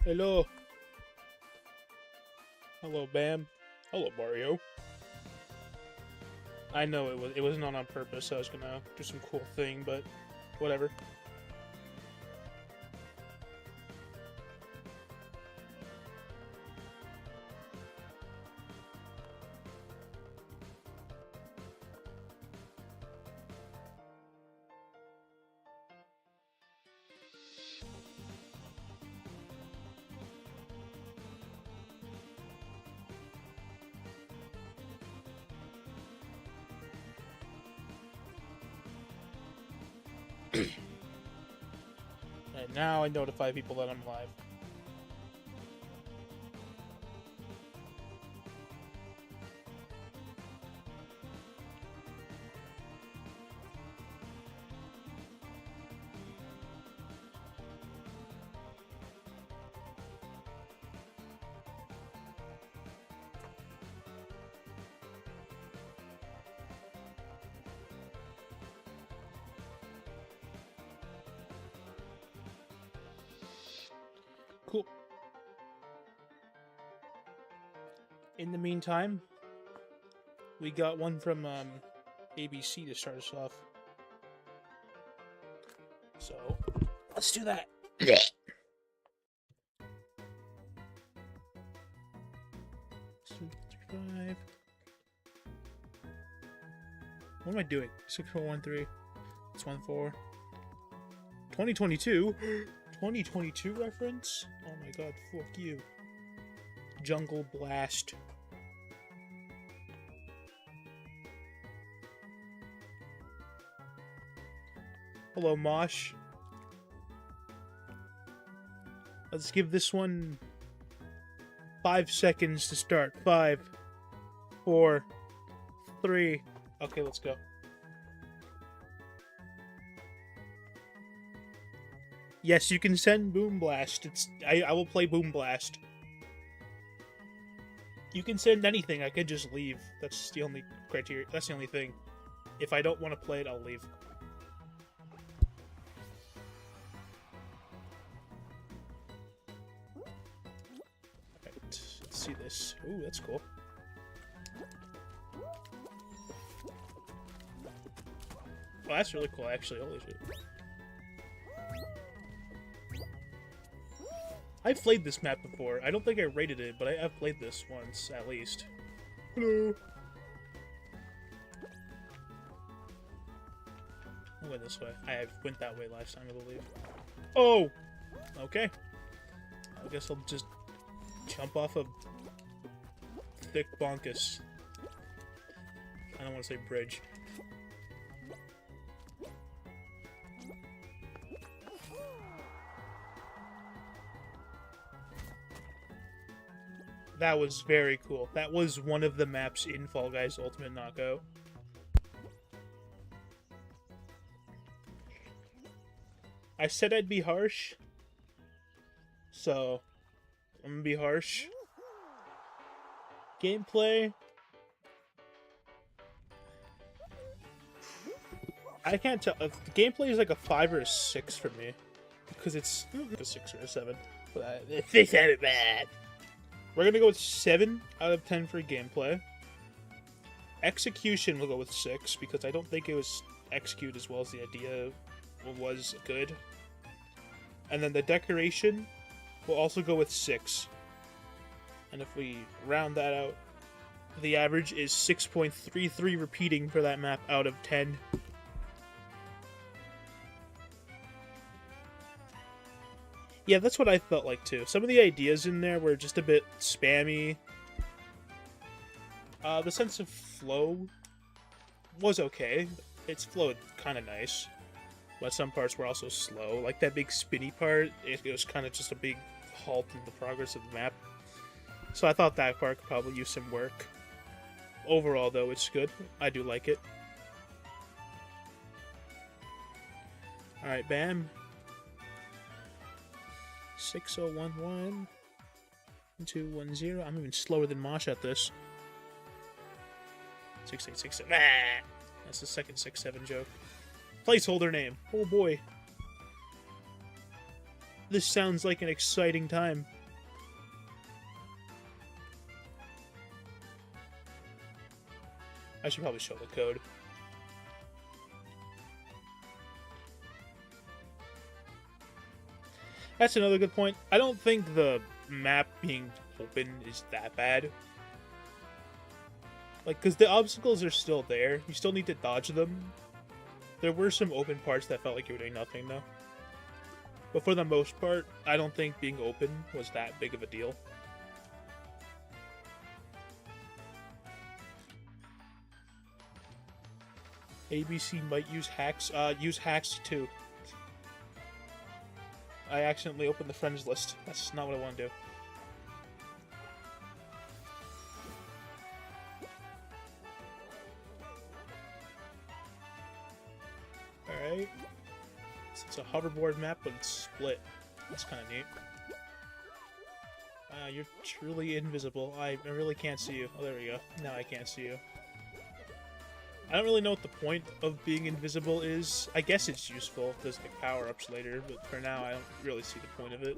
Hello. Hello, Bam. Hello, Mario. I know it wasn't on purpose. I was gonna do some cool thing, but whatever. And now I notify people that I'm live. Cool. In the meantime, we got one from ABC to start us off. So, let's do that. 5. What am I doing? 6413. It's 14. 2022. 2022 reference? Oh my god, fuck you. Jungle Blast. Hello, Mosh. Let's give this one 5 seconds to start. 5, 4, 3. Okay, let's go. Yes, you can send Boom Blast. I will play Boom Blast. You can send anything. I could just leave. That's the only criteria. That's the only thing. If I don't want to play it, I'll leave. Alright, let's see this. Ooh, that's cool. Oh, that's really cool, actually. Holy shit. I've played this map before. I don't think I rated it, but I've played this once, at least. Hello. I went this way. I went that way last time, I believe. Oh! Okay. I guess I'll just jump off a thick bonkus. I don't want to say bridge. That was very cool. That was one of the maps in Fall Guys Ultimate Knockout. I said I'd be harsh, so I'm gonna be harsh. Gameplay. I can't tell. The gameplay is like a 5 or a 6 for me, because it's a 6 or a 7. But it's not bad. We're gonna go with 7 out of 10 for gameplay. Execution will go with 6 because I don't think it was executed as well as the idea was good. And then the decoration will also go with 6. And if we round that out, the average is 6.33 repeating for that map out of 10. Yeah, that's what I felt like too. Some of the ideas in there were just a bit spammy. The sense of flow was okay. Its flowed kind of nice. But some parts were also slow. Like that big spinny part, it was kind of just a big halt in the progress of the map. So I thought that part could probably use some work. Overall, though, it's good. I do like it. Alright, Bam. 6011 210. I'm even slower than Mosh at this. 6867. Ah! That's the second 6-7 joke. Placeholder name. Oh boy. This sounds like an exciting time. I should probably show the code. That's another good point. I don't think the map being open is that bad. Like, because the obstacles are still there. You still need to dodge them. There were some open parts that felt like you were doing nothing, though. But for the most part, I don't think being open was that big of a deal. ABC might use hacks. Use hacks too. I accidentally opened the friends list. That's not what I want to do. Alright. So it's a hoverboard map, but it's split. That's kind of neat. You're truly invisible. I really can't see you. Oh, there we go. Now I can't see you. I don't really know what the point of being invisible is. I guess it's useful. There's like power-ups later, but for now I don't really see the point of it.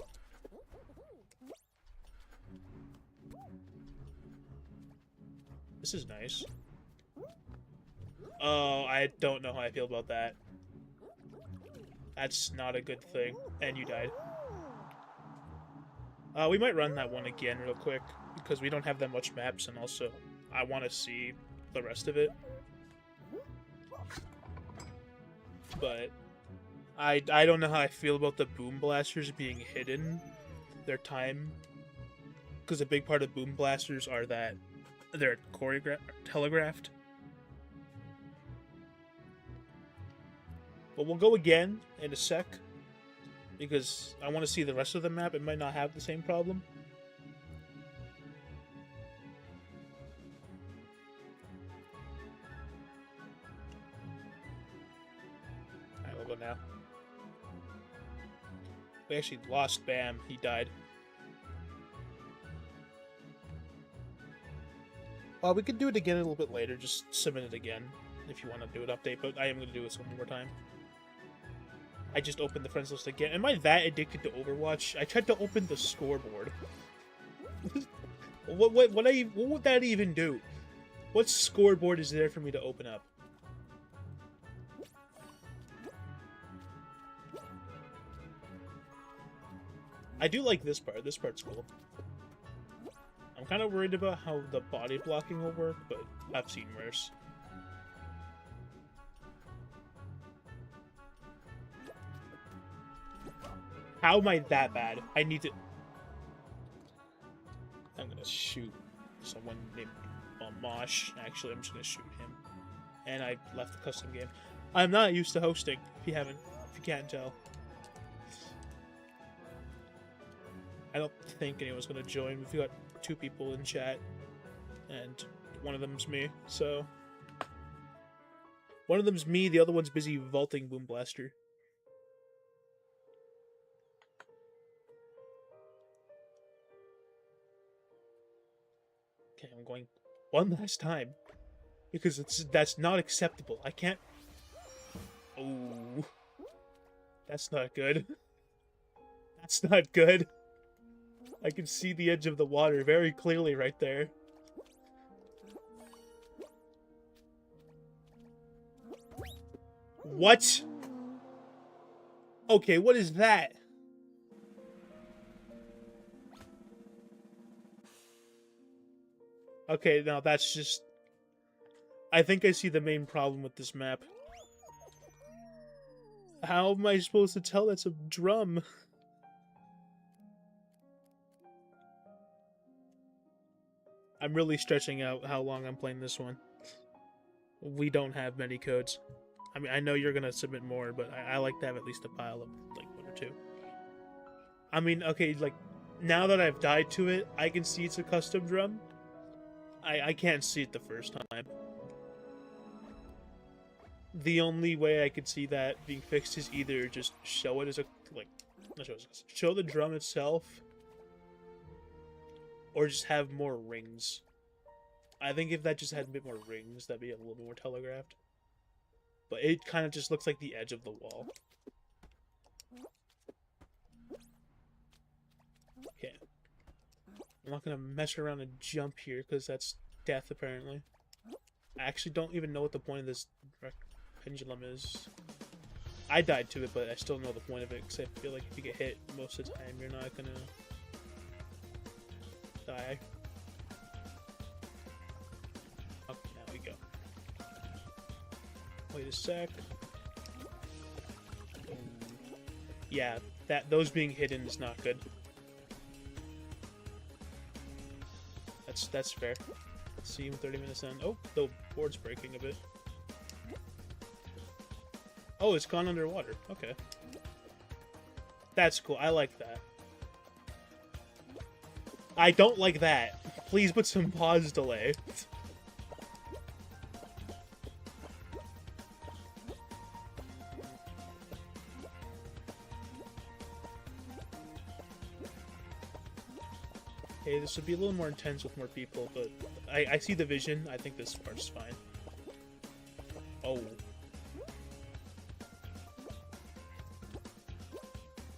This is nice. Oh, I don't know how I feel about that. That's not a good thing. And you died. We might run that one again real quick, because we don't have that much maps, and also I want to see the rest of it. But I don't know how I feel about the boom blasters being hidden, their time, because a big part of boom blasters are that they're telegraphed. But we'll go again in a sec, because I want to see the rest of the map. It might not have the same problem. Alright, we'll go now. We actually lost Bam. He died. We could do it again a little bit later. Just submit it again if you want to do an update, but I am going to do this one more time. I just opened the friends list again. Am I that addicted to Overwatch? I tried to open the scoreboard. What would that even do? What scoreboard is there for me to open up? I do like this part. This part's cool. I'm kind of worried about how the body blocking will work, but I've seen worse. How am I that bad? I need to... I'm gonna shoot someone named Mosh. Actually, I'm just gonna shoot him. And I left the custom game. I'm not used to hosting, if you can't tell. I don't think anyone's gonna join. We've got 2 people in chat, and one of them's me, so... One of them's me, the other one's busy vaulting Boom Blaster. Okay, I'm going one last time, because that's not acceptable. I can't... Oh, that's not good. That's not good. I can see the edge of the water very clearly right there. What? Okay, what is that? Okay, now that's just... I think I see the main problem with this map. How am I supposed to tell that's a drum? I'm really stretching out how long I'm playing this one. We don't have many codes. I mean, I know you're gonna submit more, but I like to have at least a pile of, like, 1 or 2. I mean, okay, like, now that I've died to it, I can see it's a custom drum. I can't see it the first time. The only way I could see that being fixed is either just show it as a, like, not show the drum itself, or just have more rings. I think if that just had a bit more rings, that'd be a little bit more telegraphed. But it kind of just looks like the edge of the wall. Okay. I'm not gonna mess around and jump here, because that's death, apparently. I actually don't even know what the point of this pendulum is. I died to it, but I still know the point of it, because I feel like if you get hit most of the time, you're not gonna die. Okay, now we go. Wait a sec. Yeah, those being hidden is not good. That's fair. See you in 30 minutes then. Oh, the board's breaking a bit. Oh, it's gone underwater. Okay. That's cool. I like that. I don't like that. Please put some pause delay. Okay, this would be a little more intense with more people, but I see the vision. I think this part's fine. Oh.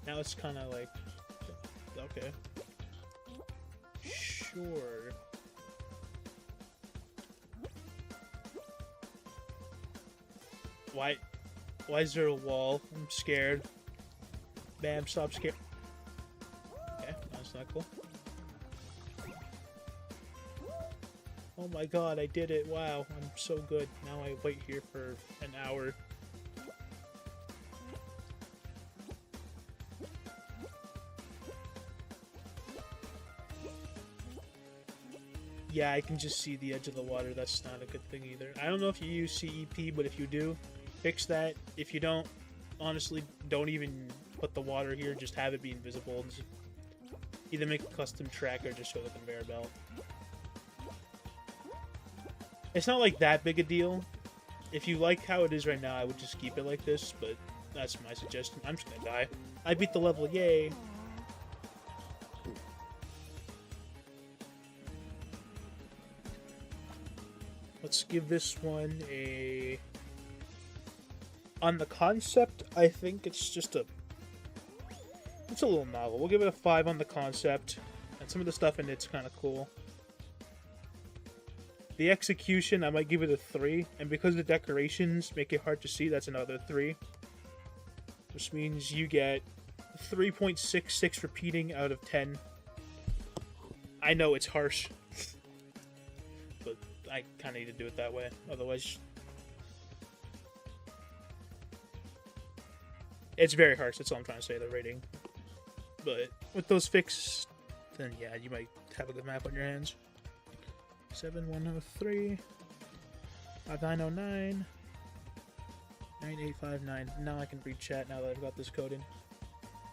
Now it's kind of like... Okay. Sure. Why is there a wall? I'm scared. Bam, stop scared. Okay, that's not cool. Oh my god, I did it. Wow, I'm so good. Now I wait here for an hour. Yeah, I can just see the edge of the water. That's not a good thing either. I don't know if you use CEP, but if you do, fix that. If you don't, honestly, don't even put the water here. Just have it be invisible. Just either make a custom track or just show the conveyor belt. It's not like that big a deal. If you like how it is right now, I would just keep it like this, but that's my suggestion. I'm just gonna die. I beat the level, yay! Let's give this one a... On the concept, I think it's just a... It's a little novel. We'll give it a 5 on the concept. And some of the stuff in it's kind of cool. The execution, I might give it a 3. And because the decorations make it hard to see, that's another 3. Which means you get 3.66 repeating out of 10. I know it's harsh. But I kind of need to do it that way. Otherwise... It's very harsh, that's all I'm trying to say, the rating. But with those fixed, then yeah, you might have a good map on your hands. 7103, 5909, 9859. Now I can read chat now that I've got this code in.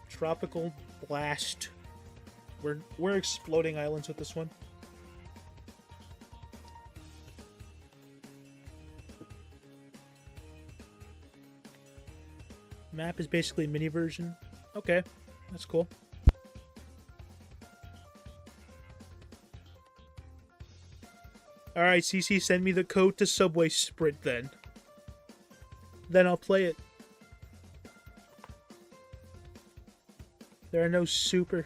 Tropical Blast. We're exploding islands with this one. Map is basically a mini version. Okay, that's cool. Alright, CC, send me the code to Subway Sprint then. Then I'll play it. There are no super...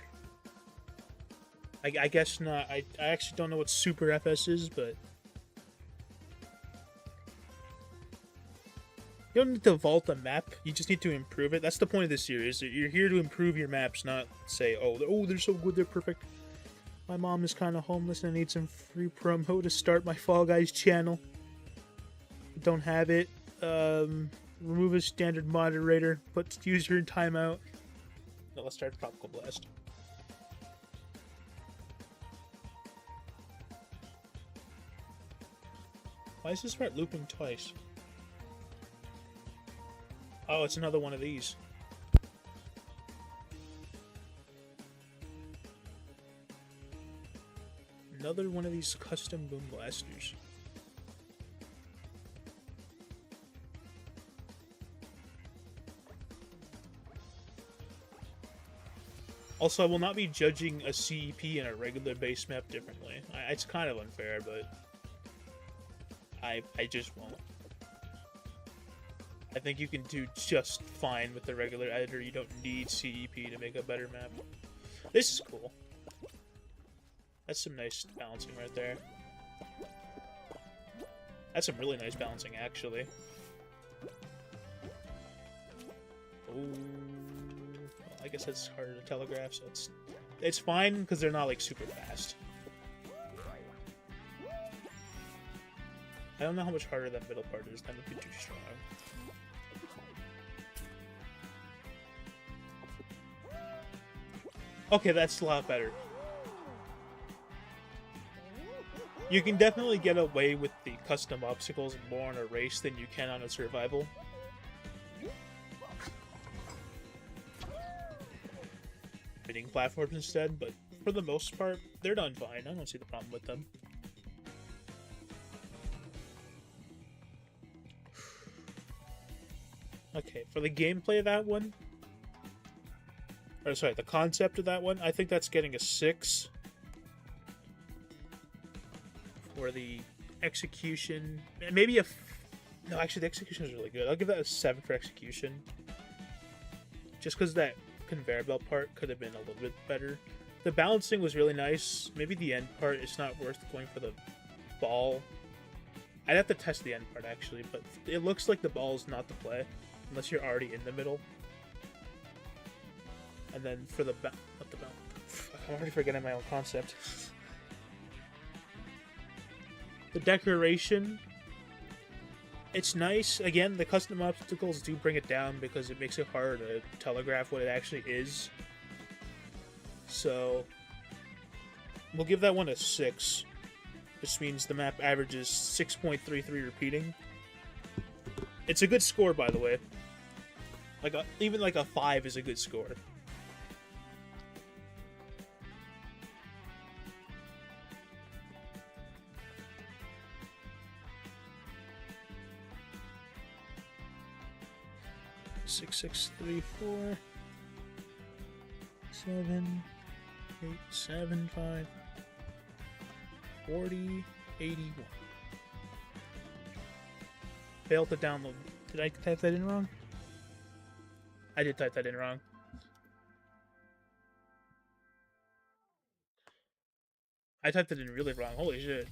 I guess not. I actually don't know what Super FS is, but... You don't need to vault a map, you just need to improve it. That's the point of this series. You're here to improve your maps, not say, oh, they're so good, they're perfect. My mom is kind of homeless and I need some free promo to start my Fall Guys channel. Don't have it. Remove a standard moderator. Put user in timeout. No, let's start Tropical Blast. Why is this part looping twice? Oh, it's another one of these. Another one of these custom boom blasters. Also, I will not be judging a CEP and a regular base map differently. It's kind of unfair, but I just won't. I think you can do just fine with the regular editor. You don't need CEP to make a better map. This is cool. That's some nice balancing right there. That's some really nice balancing, actually. Oh, I guess it's harder to telegraph, so it's fine because they're not like super fast. I don't know how much harder that middle part is. That would be too strong. Okay, that's a lot better. You can definitely get away with the custom obstacles more on a race than you can on a survival. Hitting platforms instead, but for the most part, they're done fine. I don't see the problem with them. Okay, for the gameplay of that one, or sorry, the concept of that one, I think that's getting a 6. For the execution, maybe a... No, actually, the execution is really good. I'll give that a 7 for execution. Just because that conveyor belt part could have been a little bit better. The balancing was really nice. Maybe the end part is not worth going for the ball. I'd have to test the end part, actually, but it looks like the ball is not the play, unless you're already in the middle. And then for the not the belt. I'm already forgetting my own concept. The decoration, it's nice. Again, the custom obstacles do bring it down because it makes it harder to telegraph what it actually is. So, we'll give that one a 6. This means the map averages 6.33 repeating. It's a good score, by the way. Even like a 5 is a good score. Six, 6, 3, 4, 7, 8, 7, 5, 40, 81. Failed to download. Did I type that in wrong? I did type that in wrong. I typed it in really wrong. Holy shit.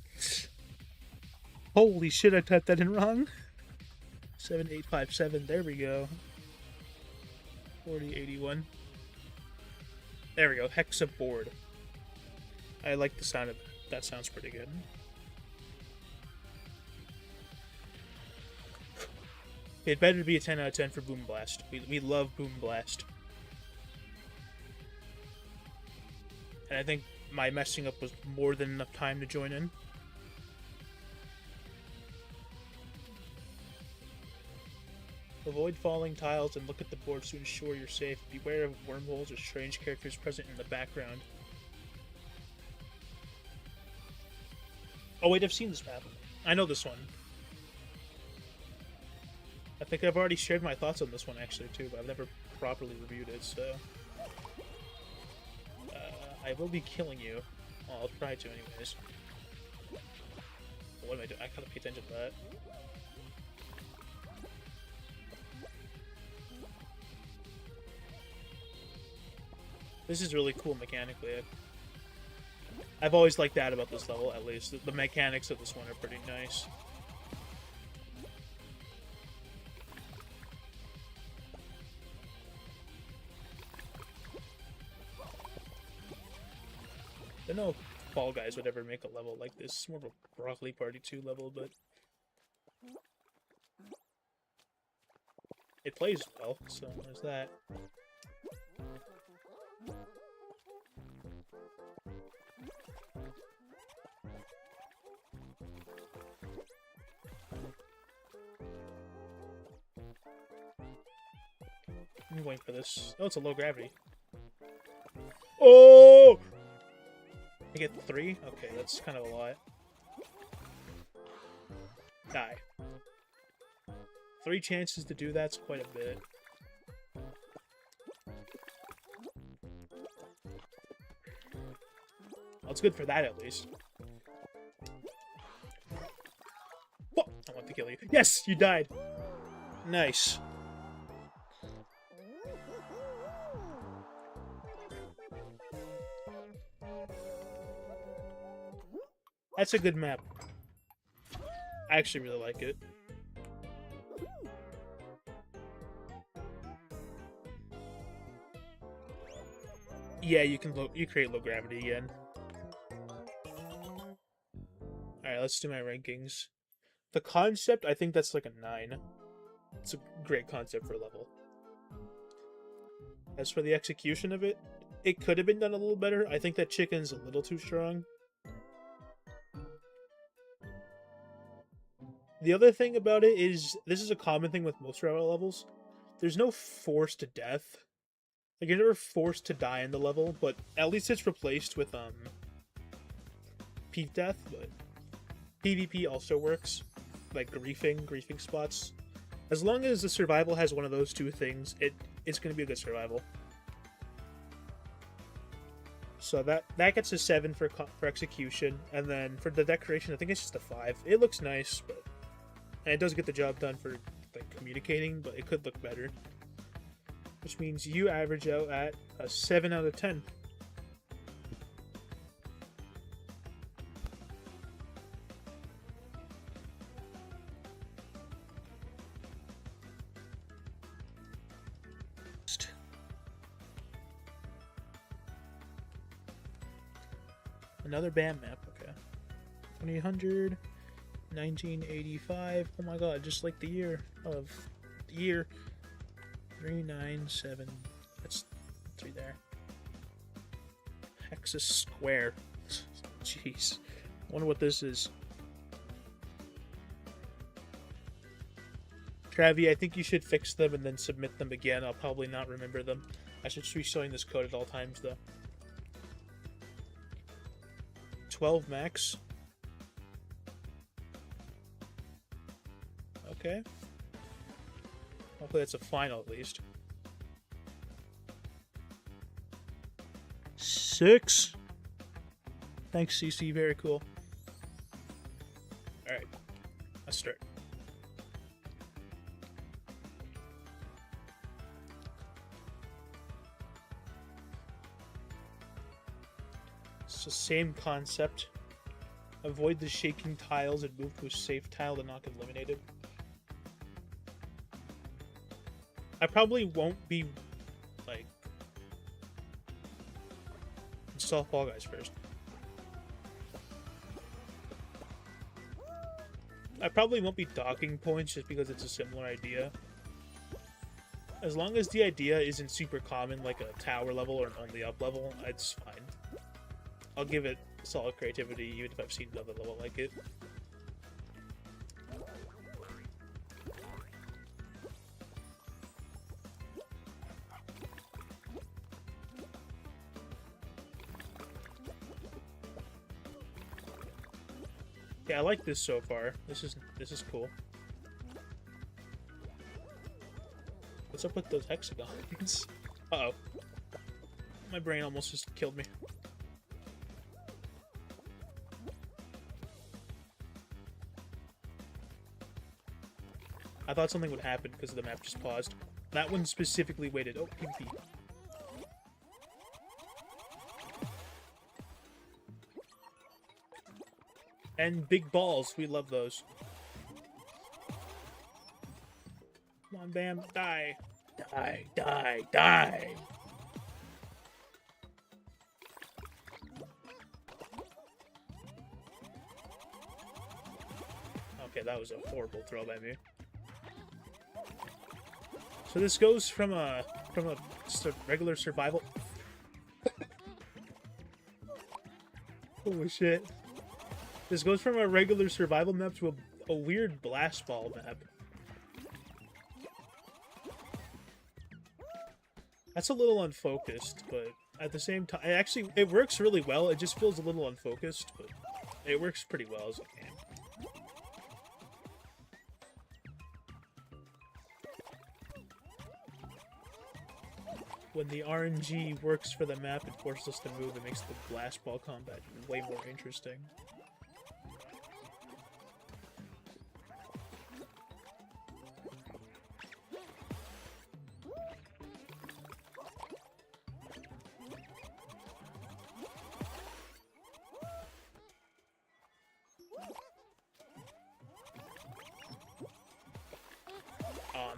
Holy shit, I typed that in wrong. 7857, there we go. 4081. There we go, Hexa board. I like the sound of that. That sounds pretty good. It better be a 10 out of 10 for Boom Blast. We love Boom Blast. And I think my messing up was more than enough time to join in. Avoid falling tiles and look at the board to ensure you're safe. Beware of wormholes or strange characters present in the background. Oh wait, I've seen this map. I know this one. I think I've already shared my thoughts on this one actually too, but I've never properly reviewed it, so... I will be killing you. Well, I'll try to anyways. What am I doing? I gotta pay attention to that. This is really cool mechanically. I've always liked that about this level, at least. The mechanics of this one are pretty nice. I don't know if Fall Guys would ever make a level like this. It's more of a Broccoli Party 2 level, but... it plays well, so there's that. I'm waiting for this. Oh, it's a low gravity. Oh! I get 3? Okay, that's kind of a lot. Die. 3 chances to do that's quite a bit. Well, it's good for that at least. Whoa! I want to kill you. Yes! You died! Nice. That's a good map. I actually really like it. Yeah, you can you create low gravity again. Alright, let's do my rankings. The concept, I think that's like a 9. It's a great concept for a level. As for the execution of it, it could have been done a little better. I think that chicken's a little too strong. The other thing about it is, this is a common thing with most survival levels. There's no forced death. Like, you're never forced to die in the level, but at least it's replaced with, peak death, but PvP also works. Like, griefing spots. As long as the survival has one of those two things, it's going to be a good survival. So that gets a 7 for execution, and then for the decoration, I think it's just a 5. It looks nice, but and it does get the job done for like communicating, but it could look better. Which means you average out at a 7 out of 10. Another BAM map, okay. 2800, 1985. Oh my god, just like the year of the year. 397. That's 3 there. Hexus Square. Jeez. Wonder what this is. Travi, I think you should fix them and then submit them again. I'll probably not remember them. I should be showing this code at all times, though. 12 max. Okay. Hopefully that's a final at least. 6. Thanks, CC. Very cool. Alright. Let's start. It's the same concept. Avoid the shaking tiles and move to a safe tile to not get eliminated. I probably won't be, like, install Fall Guys first. I probably won't be docking points just because it's a similar idea. As long as the idea isn't super common, like a tower level or an only up level, it's fine. I'll give it solid creativity, even if I've seen another level like it. Yeah, I like this so far. This is cool. What's up with those hexagons? Uh-oh. My brain almost just killed me. I thought something would happen because the map just paused. That one specifically waited. Oh, PvP. And big balls. We love those. Come on, Bam. Die. Die. Die. Die. Okay, that was a horrible throw by me. So this goes from a just a regular survival. Holy shit. This goes from a regular survival map to a weird blast ball map. That's a little unfocused, but at the same time, it works really well. It just feels a little unfocused, but it works pretty well as a game. When the RNG works for the map and forces us to move, it makes the blast ball combat way more interesting.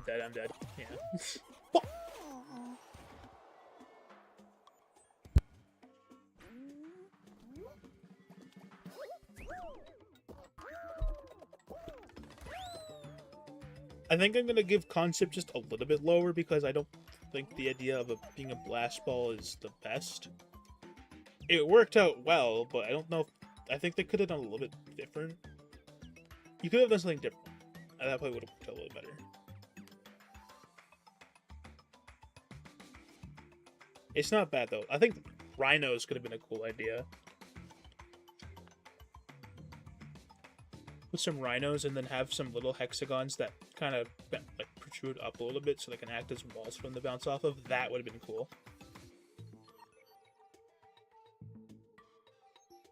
dead, I'm dead. Yeah. I think I'm gonna give concept just a little bit lower because I don't think the idea of it being a blast ball is the best. It worked out well, but I don't know. I think they could have done a little bit different. You could have done something different. And that probably would have worked out a little better. It's not bad though. I think rhinos could have been a cool idea. With some rhinos and then have some little hexagons that kind of like protrude up a little bit so they can act as walls for them to bounce off of. That would have been cool.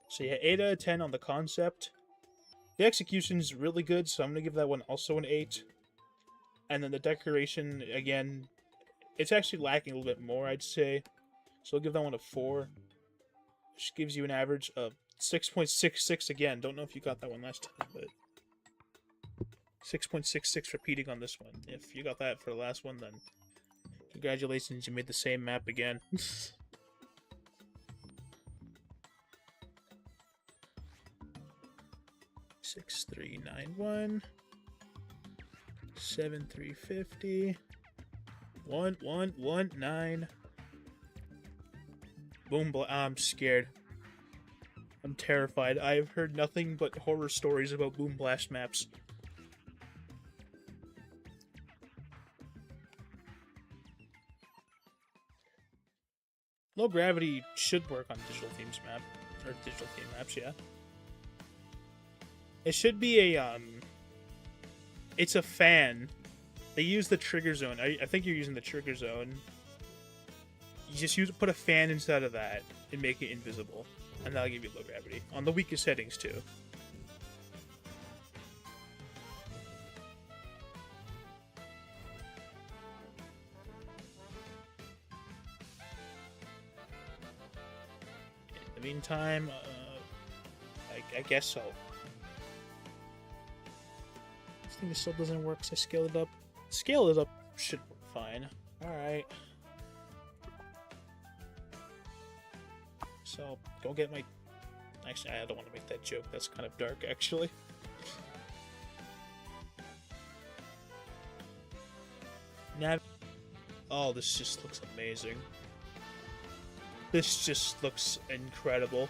So yeah, 8 out of 10 on the concept. The execution is really good, so I'm going to give that one also an 8. And then the decoration, again, it's actually lacking a little bit more, I'd say. So I'll give that one a 4. Which gives you an average of 6.66 again. Don't know if you got that one last time, but 6.66 repeating on this one. If you got that for the last one, then congratulations, you made the same map again. 6391 7350 1119 Boom! I'm scared. I'm terrified. I've heard nothing but horror stories about Boom Blast maps. Low gravity should work on digital themes map or digital theme maps, yeah. It should be a it's a fan. They use the trigger zone. I think you're using the trigger zone. You just put a fan inside of that and make it invisible, and that'll give you low gravity on the weakest settings too. In the meantime, I guess so. This thing still doesn't work, so I scaled it up. Scale it up should work fine. Alright. So, go get my... Actually, I don't want to make that joke. That's kind of dark, actually. Oh, this just looks amazing. This just looks incredible.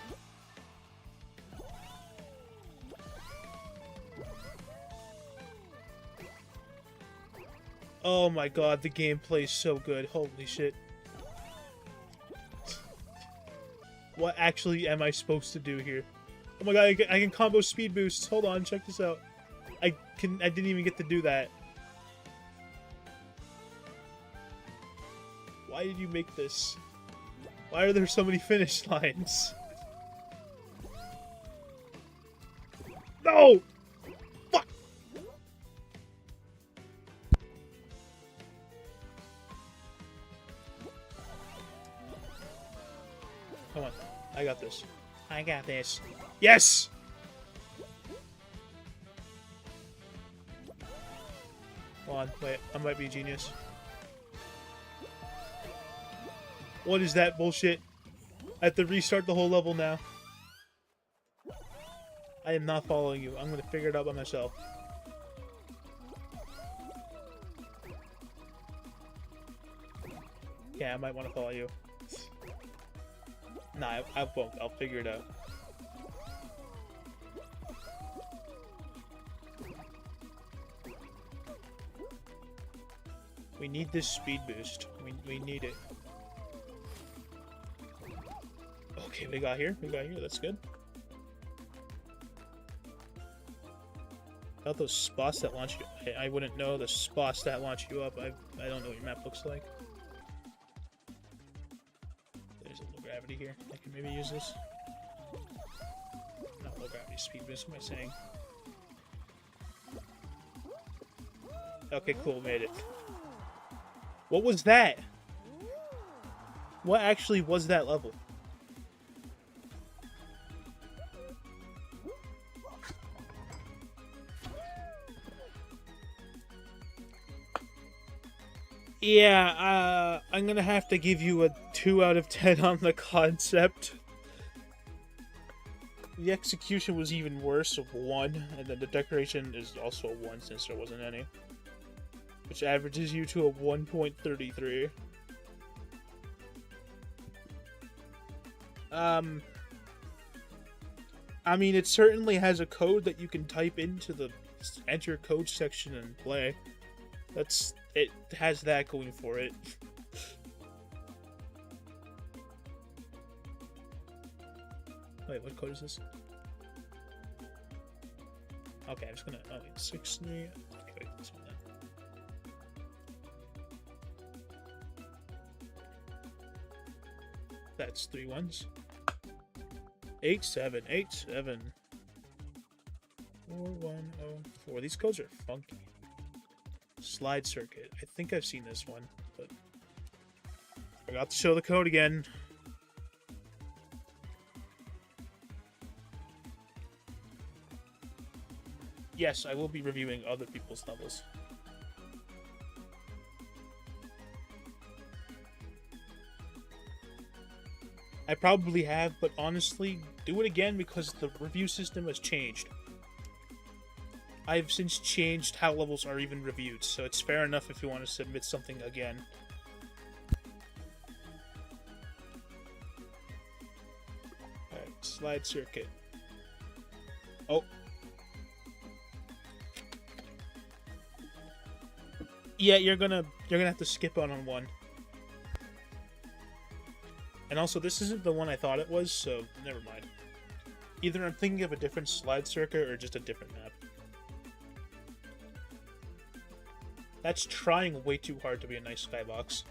Oh my god, the gameplay is so good. Holy shit. What actually am I supposed to do here? Oh my god, I can combo speed boosts. Hold on, check this out. I didn't even get to do that. Why did you make this? Why are there so many finish lines? No! Fuck! Come on. I got this. I got this. Yes! Hold on, wait. I might be a genius. What is that bullshit? I have to restart the whole level now. I am not following you. I'm gonna figure it out by myself. Yeah, I might want to follow you. Nah, I won't. I'll figure it out. We need this speed boost. We need it. Okay, we got here. That's good. About those spots that launch you... I wouldn't know the spots that launch you up. I don't know what your map looks like. There's a low gravity here. I can maybe use this. Not low gravity, speed boost. What am I saying? Okay, cool. Made it. What was that? What actually was that level? Yeah, I'm gonna have to give you a 2 out of 10 on the concept. The execution was even worse, of 1, and then the decoration is also a 1 since there wasn't any. Which averages you to a 1.33. I mean, it certainly has a code that you can type into the enter code section and play. It has that going for it. Wait, what code is this? Okay, I'm just gonna. Oh, wait, 6-3. Okay, wait, let's do that. That's 3 1s. 8-7, 8-7. 4104. These codes are funky. Slide circuit. I think I've seen this one, but forgot to show the code again. Yes, I will be reviewing other people's levels. I probably have, but honestly, do it again because the review system has changed. I've since changed how levels are even reviewed, so it's fair enough if you want to submit something again. Alright, slide circuit. Oh. Yeah, you're gonna have to skip out on 1. And also, this isn't the one I thought it was, so never mind. Either I'm thinking of a different slide circuit or just a different map. That's trying way too hard to be a nice skybox.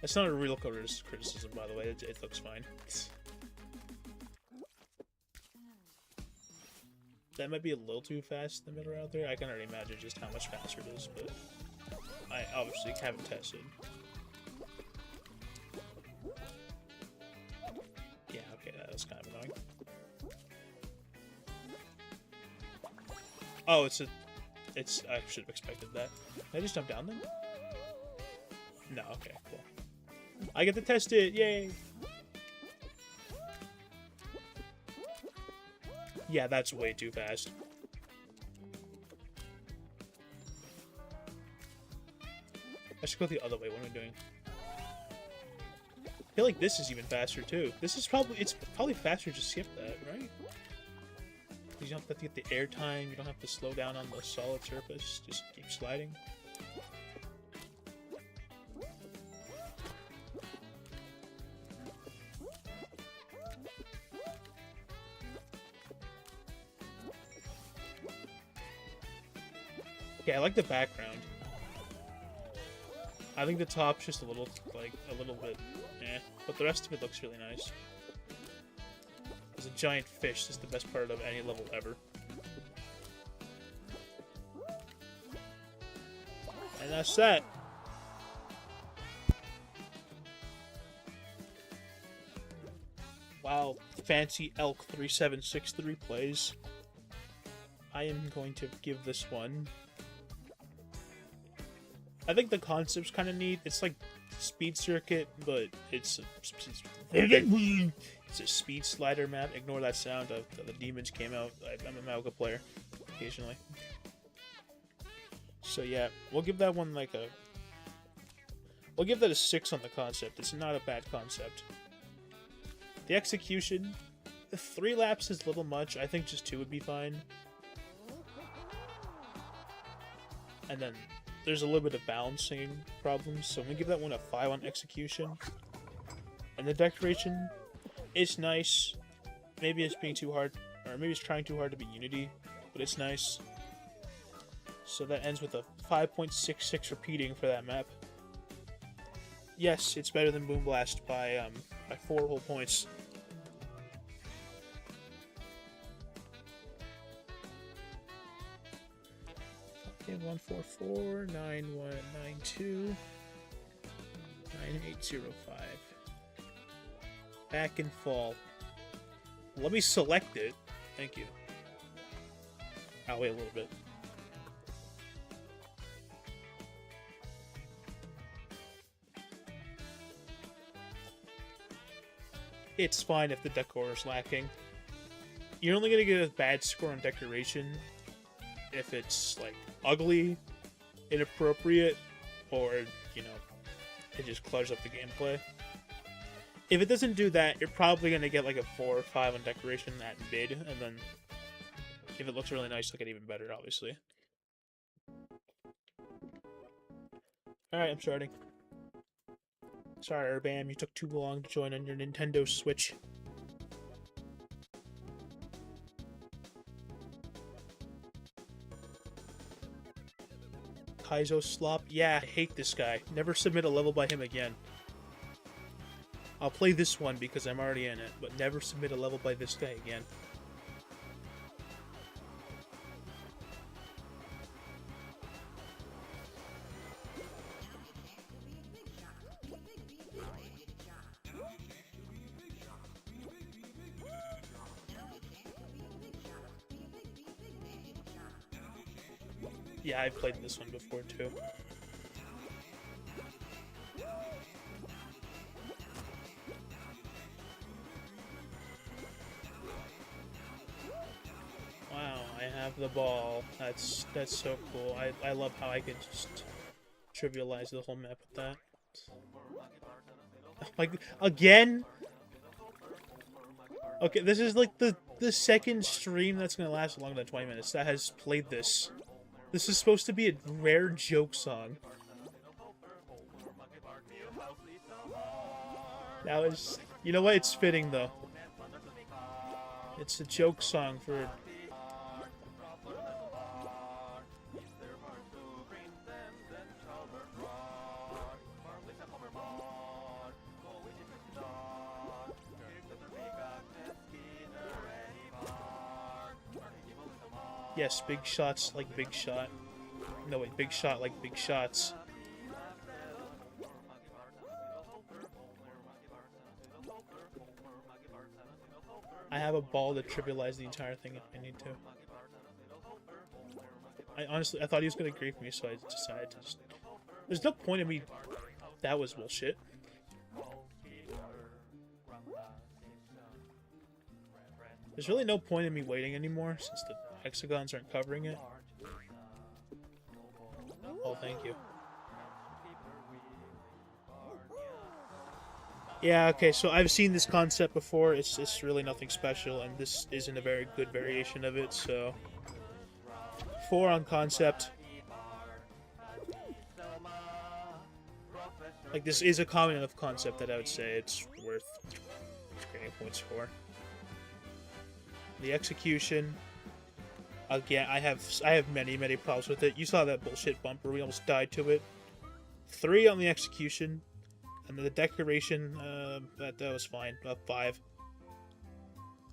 That's not a real criticism, by the way. It looks fine. That might be a little too fast in the middle out there. I can already imagine just how much faster it is, but I obviously haven't tested. Yeah, okay, that was kind of annoying. Oh, I should have expected that. Can I just jump down then? No, okay, cool. I get to test it, yay! Yeah, that's way too fast. I should go the other way. What am I doing? I feel like this is even faster too. It's probably faster to skip that, right? You don't have to get the air time, you don't have to slow down on the solid surface, just keep sliding. Okay, I like the background. I think the top's just a little bit eh, but the rest of it looks really nice. There's a giant fish. This is the best part of any level ever. And that's that. While Fancy Elk 3763 plays, I am going to give this one. I think the concept's kind of neat. It's like Speed Circuit, but it's a speed slider map. Ignore that sound. The demons came out. I'm a Maoka player, occasionally. So yeah, we'll give that one like a... We'll give that a 6 on the concept. It's not a bad concept. The execution, 3 laps is a little much. I think just 2 would be fine. And then there's a little bit of balancing problems, so I'm gonna give that one a 5 on execution. And the decoration is nice. Maybe it's being too hard, or maybe it's trying too hard to be Unity, but it's nice. So that ends with a 5.66 repeating for that map. Yes, it's better than Boom Blast by 4 whole points. Okay, 144 9192 9805. Back and fall. Let me select it. Thank you. I'll wait a little bit. It's fine if the decor is lacking. You're only gonna get a bad score on decoration if it's like ugly, inappropriate, or you know, it just clutters up the gameplay. If it doesn't do that, you're probably gonna get like a 4 or 5 on decoration at mid, and then if it looks really nice, it'll get even better, obviously. Alright, I'm starting. Sorry, Urbam, you took too long to join on your Nintendo Switch. Kaizo Slop? Yeah, I hate this guy. Never submit a level by him again. I'll play this one because I'm already in it, but never submit a level by this guy again. Yeah, I've played this one before too. Wow, I have the ball. That's so cool. I love how I can just trivialize the whole map with that. Like, again? Okay, this is like the second stream that's gonna last longer than 20 minutes that has played this. This is supposed to be a rare joke song. That was... You know what? It's fitting, though. It's a joke song for... Yes, big shots like big shot. No, wait, big shot like big shots. I have a ball to trivialize the entire thing if I need to. I thought he was gonna grief me, so I decided to just... There's no point in me... That was bullshit. There's really no point in me waiting anymore, since the hexagons aren't covering it. Oh, thank you. Yeah, okay, so I've seen this concept before. It's really nothing special, and this isn't a very good variation of it, so... 4 on concept. Like, this is a common enough concept that I would say it's worth getting points for. The execution... Again, I have many problems with it. You saw that bullshit bumper. We almost died to it. 3 on the execution. And then the decoration, that was fine. 5.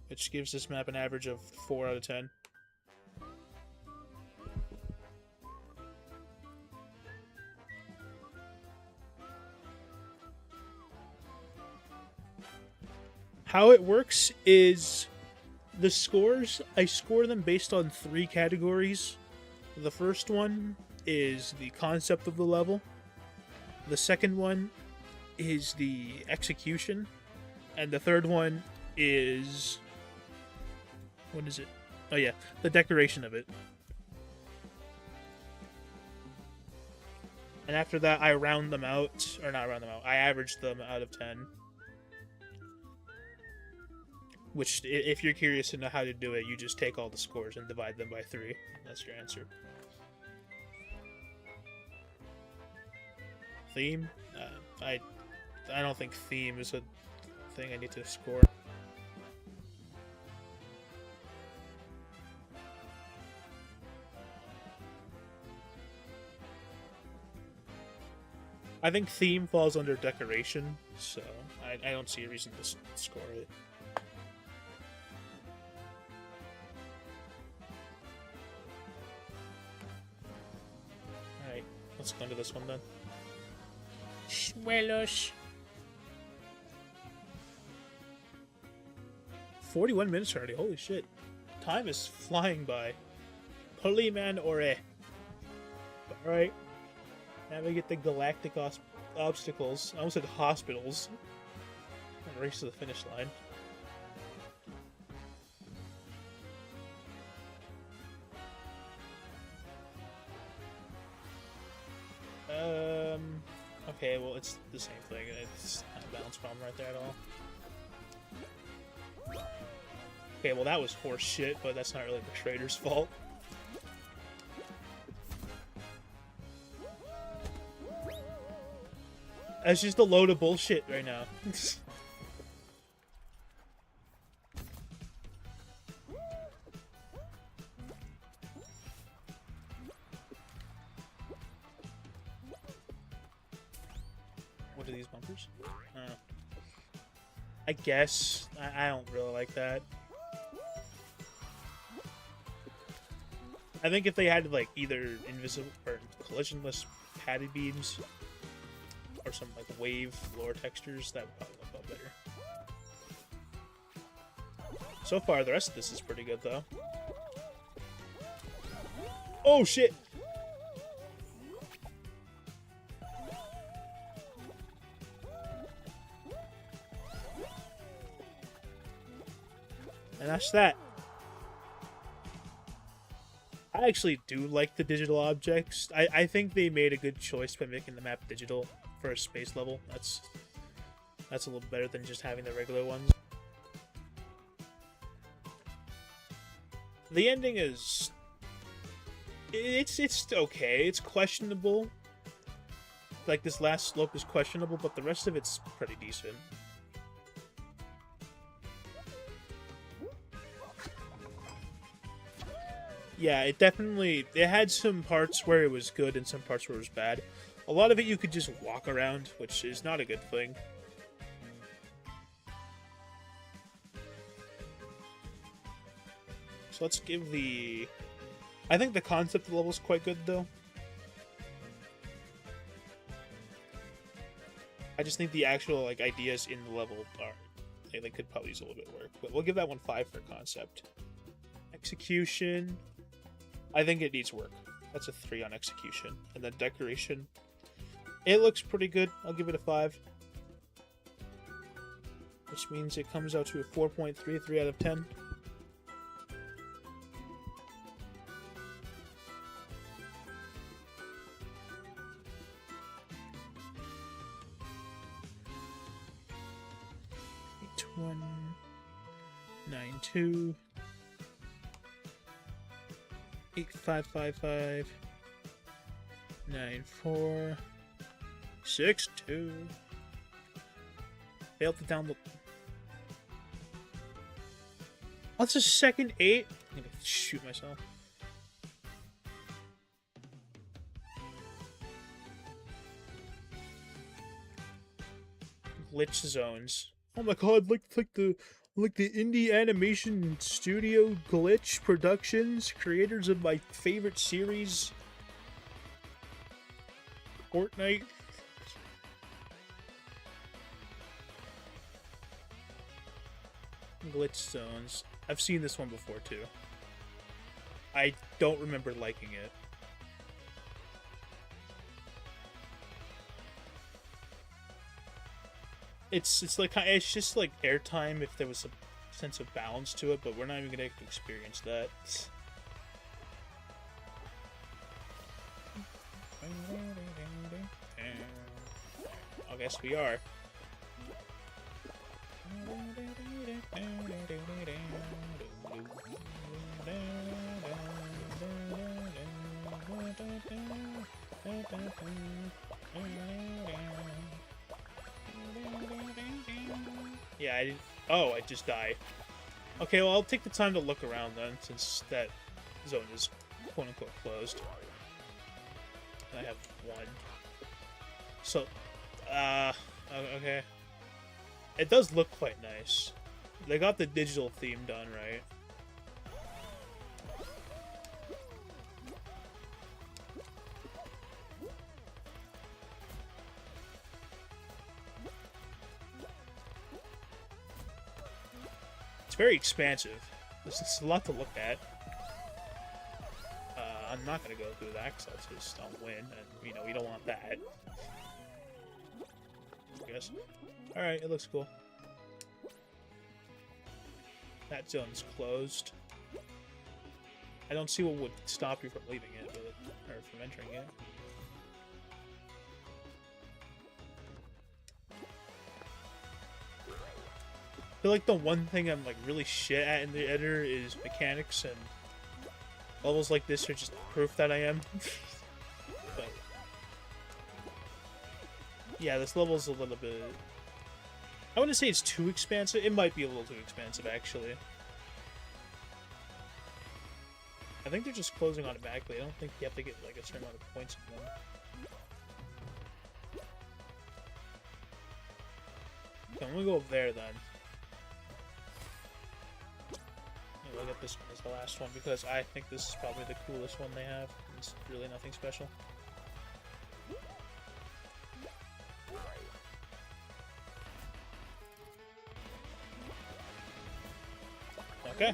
Which gives this map an average of 4 out of 10. How it works is... The scores, I score them based on 3 categories. The first one is the concept of the level. The second one is the execution. And the third one is... What is it? Oh yeah, the decoration of it. And after that, I round them out. Or not round them out, I average them out of 10. Which, if you're curious to know how to do it, you just take all the scores and divide them by 3. That's your answer. Theme? I don't think theme is a thing I need to score. I think theme falls under decoration, so I don't see a reason to score it. Let's go into this one then. Schwelos. 41 minutes already. Holy shit. Time is flying by. Polyman Ore. Alright. Navigate the galactic obstacles. I almost said hospitals. And race to the finish line. Okay, well, it's the same thing. It's not a balance problem right there at all. Okay, well, that was horse shit, but that's not really the trader's fault. That's just a load of bullshit right now. What are these bumpers? I guess. I don't really like that. I think if they had, like, either invisible or collisionless padded beams or some, like, wave floor textures, that would probably look a lot better. So far, the rest of this is pretty good, though. Oh, shit! And that's that. I actually do like the digital objects. I think they made a good choice by making the map digital for a space level. That's a little better than just having the regular ones. The ending is... It's okay. It's questionable. Like, this last slope is questionable, but the rest of it's pretty decent. Yeah, it had some parts where it was good and some parts where it was bad. A lot of it you could just walk around, which is not a good thing. So let's give the... I think the concept of the level is quite good, though. I just think the actual, like, ideas in the level are... They could probably use a little bit of work. But we'll give that one 5 for concept. Execution... I think it needs work. That's a 3 on execution. And then decoration. It looks pretty good. I'll give it a 5. Which means it comes out to a 4.33 out of 10. One, 9-2. 8555 94 62. Failed to download. Oh, it's a second 8. I'm gonna shoot myself. Glitch zones. Oh my god, like the indie animation studio Glitch Productions, creators of my favorite series, Fortnite. Glitch zones. I've seen this one before too. I don't remember liking it. It's just like airtime if there was a sense of balance to it, but we're not even gonna experience that. I guess we are. Yeah, I didn't... Oh, I just died. Okay, well, I'll take the time to look around then, since that zone is quote-unquote closed. And I have 1. So, okay. It does look quite nice. They got the digital theme done, right? Very expansive. This is a lot to look at. not gonna go through that because I'll just win, and you know we don't want that. I guess. All right, it looks cool. That zone's closed. I don't see what would stop you from leaving it, or from entering it. I feel like the one thing I'm like really shit at in the editor is mechanics, and levels like this are just proof that I am. But yeah, this level's a little bit... I wouldn't say it's too expansive. It might be a little too expansive, actually. I think they're just closing automatically. I don't think you have to get like a certain amount of points in them. Okay, I'm gonna go up there then. We'll get this one as the last one because I think this is probably the coolest one they have. It's really nothing special. Okay.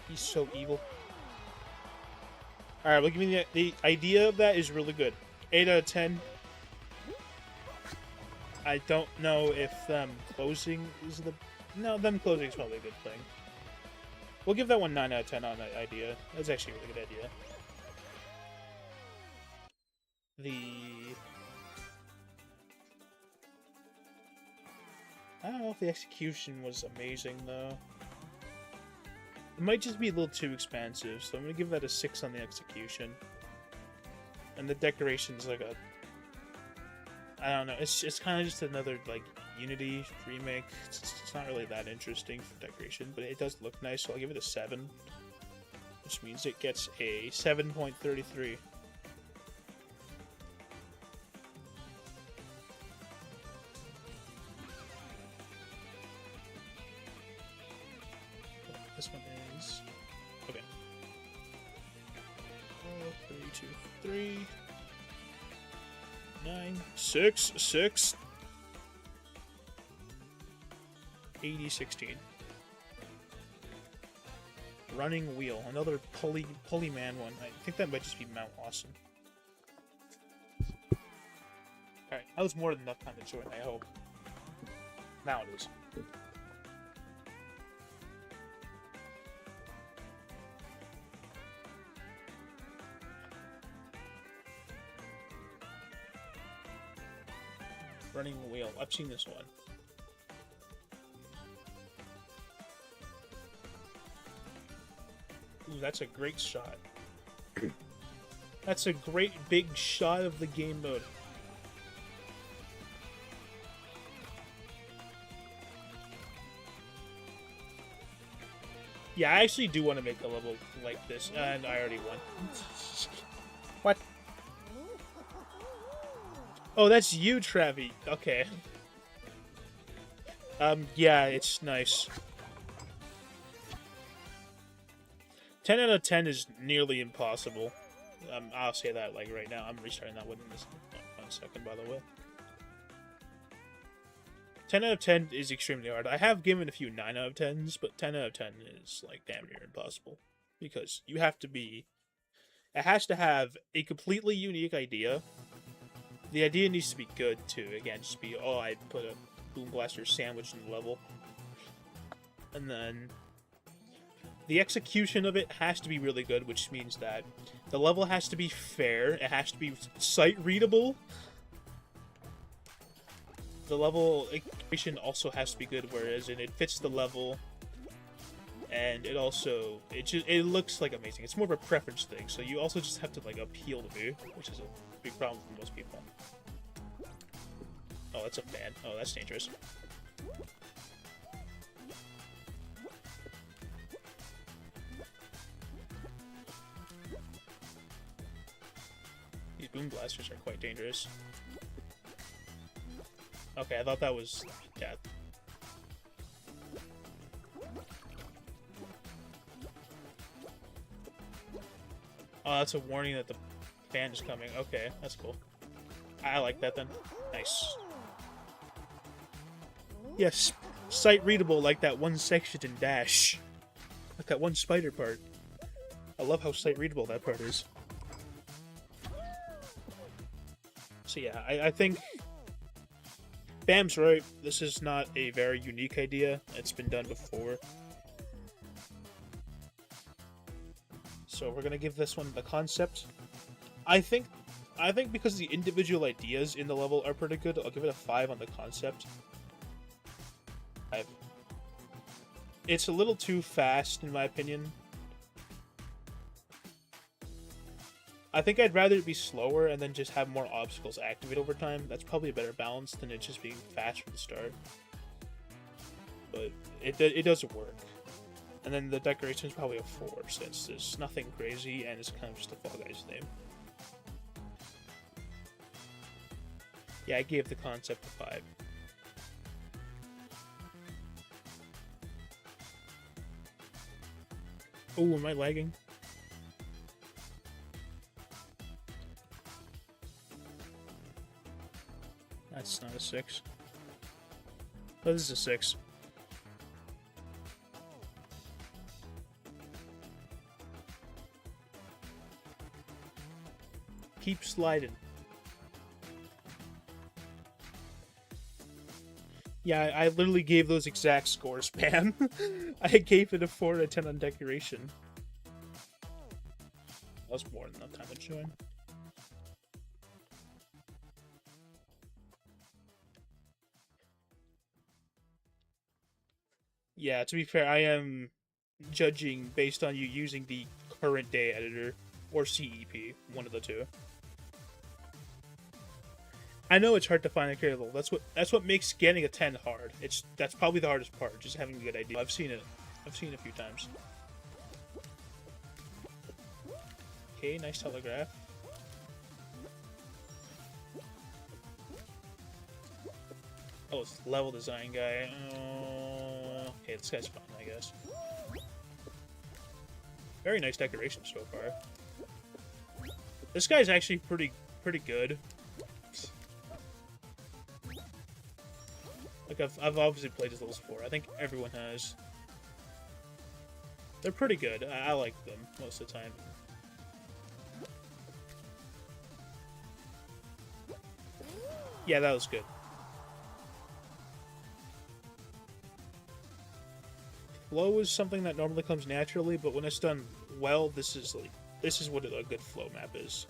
He's so evil. Alright, well, give me the idea of that is really good. 8 out of 10. I don't know if them closing is the... No, them closing is probably a good thing. We'll give that one 9 out of 10 on that idea. That's actually a really good idea. I don't know if the execution was amazing, though. It might just be a little too expansive, so I'm gonna give that a 6 on the execution. And the decoration's like a... I don't know, it's kind of just another, like, Unity remake. It's not really that interesting for decoration, but it does look nice, so I'll give it a 7. Which means it gets a 7.33. This one is... Okay. 4, 3, 2, 3... 9, 6, 6... 80, 16. Running Wheel. Another pulley man one. I think that might just be Mount Awesome. Alright, that was more than enough time to join, I hope. Now it is. Running Wheel. I've seen this one. Ooh, that's a great shot. That's a great big shot of the game mode. Yeah, I actually do want to make a level like this, and I already won. What? Oh, that's you, Travi. Okay. Yeah, it's nice. 10 out of 10 is nearly impossible. I'll say that, like, right now. I'm restarting that one in this 1 second, by the way. 10 out of 10 is extremely hard. I have given a few 9 out of 10s, but 10 out of 10 is, like, damn near impossible. Because you have to be... It has to have a completely unique idea. The idea needs to be good, too. Again, just be, oh, I put a Boom Blaster sandwich in the level. And then... The execution of it has to be really good, which means that the level has to be fair, it has to be sight-readable. The level execution also has to be good, whereas it fits the level, and it also, it looks like amazing. It's more of a preference thing, so you also just have to, like, appeal to me, which is a big problem for most people. Oh, that's a fan. Oh, that's dangerous. These Boom Blasters are quite dangerous. Okay, I thought that was death. Oh, that's a warning that the fan is coming. Okay, that's cool. I like that then. Nice. Yes, sight readable like that one section in Dash. Like that one spider part. I love how sight readable that part is. So yeah, I think Bam's right. This is not a very unique idea. It's been done before. So we're gonna give this one the concept. I think because the individual ideas in the level are pretty good, I'll give it a 5 on the concept. 5. It's a little too fast, in my opinion. I think I'd rather it be slower and then just have more obstacles activate over time. That's probably a better balance than it just being fast from the start. But it doesn't work. And then the decoration is probably a 4, since there's nothing crazy and it's kind of just a Fall Guys name. Yeah, I gave the concept a 5. Oh, am I lagging? That's not a 6. Oh, this is a 6. Keep sliding. Yeah, I literally gave those exact scores, Pam. I gave it a 4 out of 10 on decoration. That was more than enough time to join. Yeah, to be fair, I am judging based on you using the current day editor or CEP, one of the two. I know it's hard to find a creative level. That's what makes getting a 10 hard. That's probably the hardest part, just having a good idea. I've seen it a few times. Okay, nice telegraph. Oh, it's the level design guy. Okay, this guy's fun, I guess. Very nice decoration so far. This guy's actually pretty good. Like, I've obviously played his levels before. I think everyone has. They're pretty good. I like them most of the time. Yeah, that was good. Flow is something that normally comes naturally, but when it's done well, this is what a good flow map is.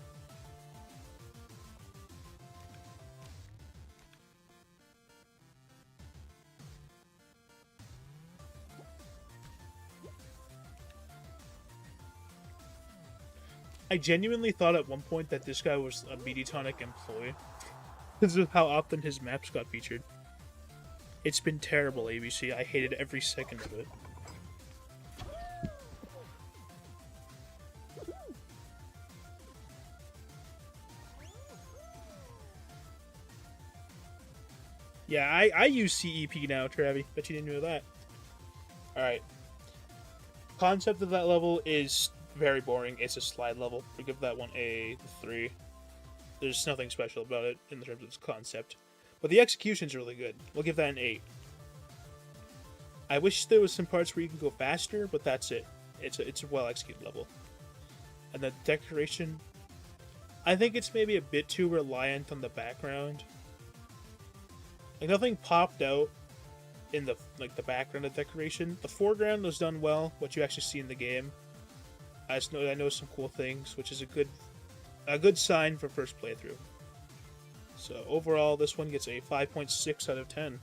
I genuinely thought at one point that this guy was a Mediatonic employee because of how often his maps got featured. It's been terrible, ABC. I hated every second of it. Yeah, I use CEP now, Travi. Bet you didn't know that. Alright. Concept of that level is very boring. It's a slide level. We give that one a 3. There's nothing special about it in terms of its concept. But the execution's really good. We'll give that an 8. I wish there was some parts where you can go faster, but that's it. It's a well-executed level. And the decoration, I think it's maybe a bit too reliant on the background. Like, nothing popped out in the background of decoration. The foreground was done well, what you actually see in the game. I know some cool things, which is a good sign for first playthrough. So overall, this one gets a 5.6 out of 10.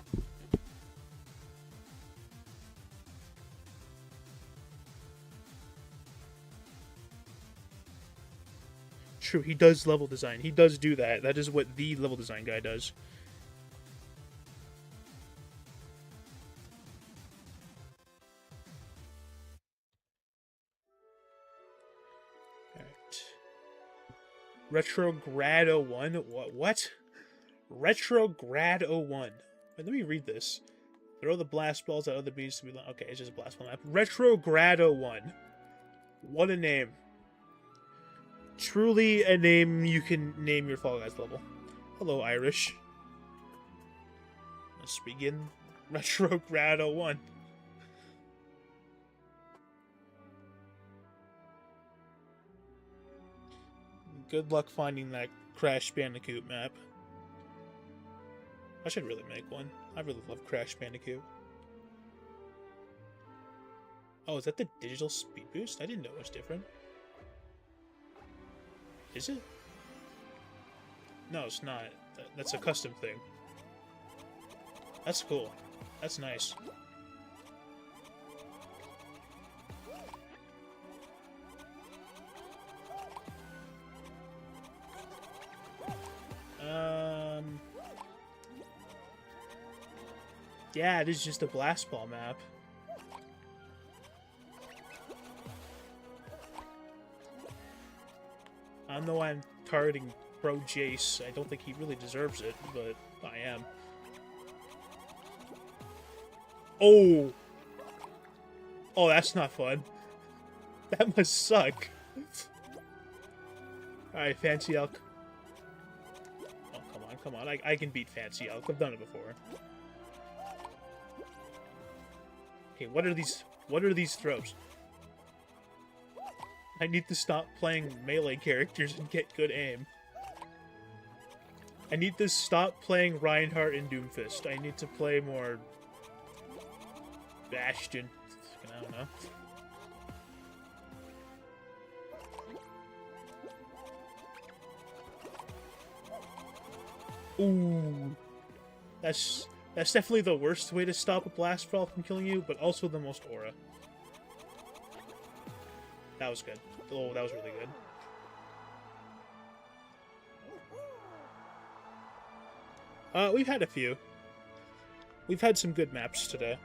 True, he does level design. He does do that. That is what the level design guy does. Retrograd 01? What? Retrograd 01. Wait, let me read this. Throw the blast balls at other bees to be... Okay, it's just a blast ball map. Retrograd 01. What a name. Truly a name you can name your Fall Guys level. Hello, Irish. Let's begin. Retrograd 01. Good luck finding that Crash Bandicoot map. I should really make one. I really love Crash Bandicoot. Oh, is that the digital speed boost? I didn't know it was different. Is it? No, it's not. That's a custom thing. That's cool. That's nice. Yeah, it is just a blast ball map. I don't know why I'm targeting Pro Jace. I don't think he really deserves it, but I am. Oh! Oh, that's not fun. That must suck. Alright, Fancy Elk. Oh, come on. I can beat Fancy Elk. I've done it before. Okay, what are these throws? I need to stop playing melee characters and get good aim. I need to stop playing Reinhardt and Doomfist. I need to play more Bastion. I don't know. Ooh. That's definitely the worst way to stop a blast ball from killing you, but also the most aura. That was good. Oh, that was really good. We've had a few. We've had some good maps today.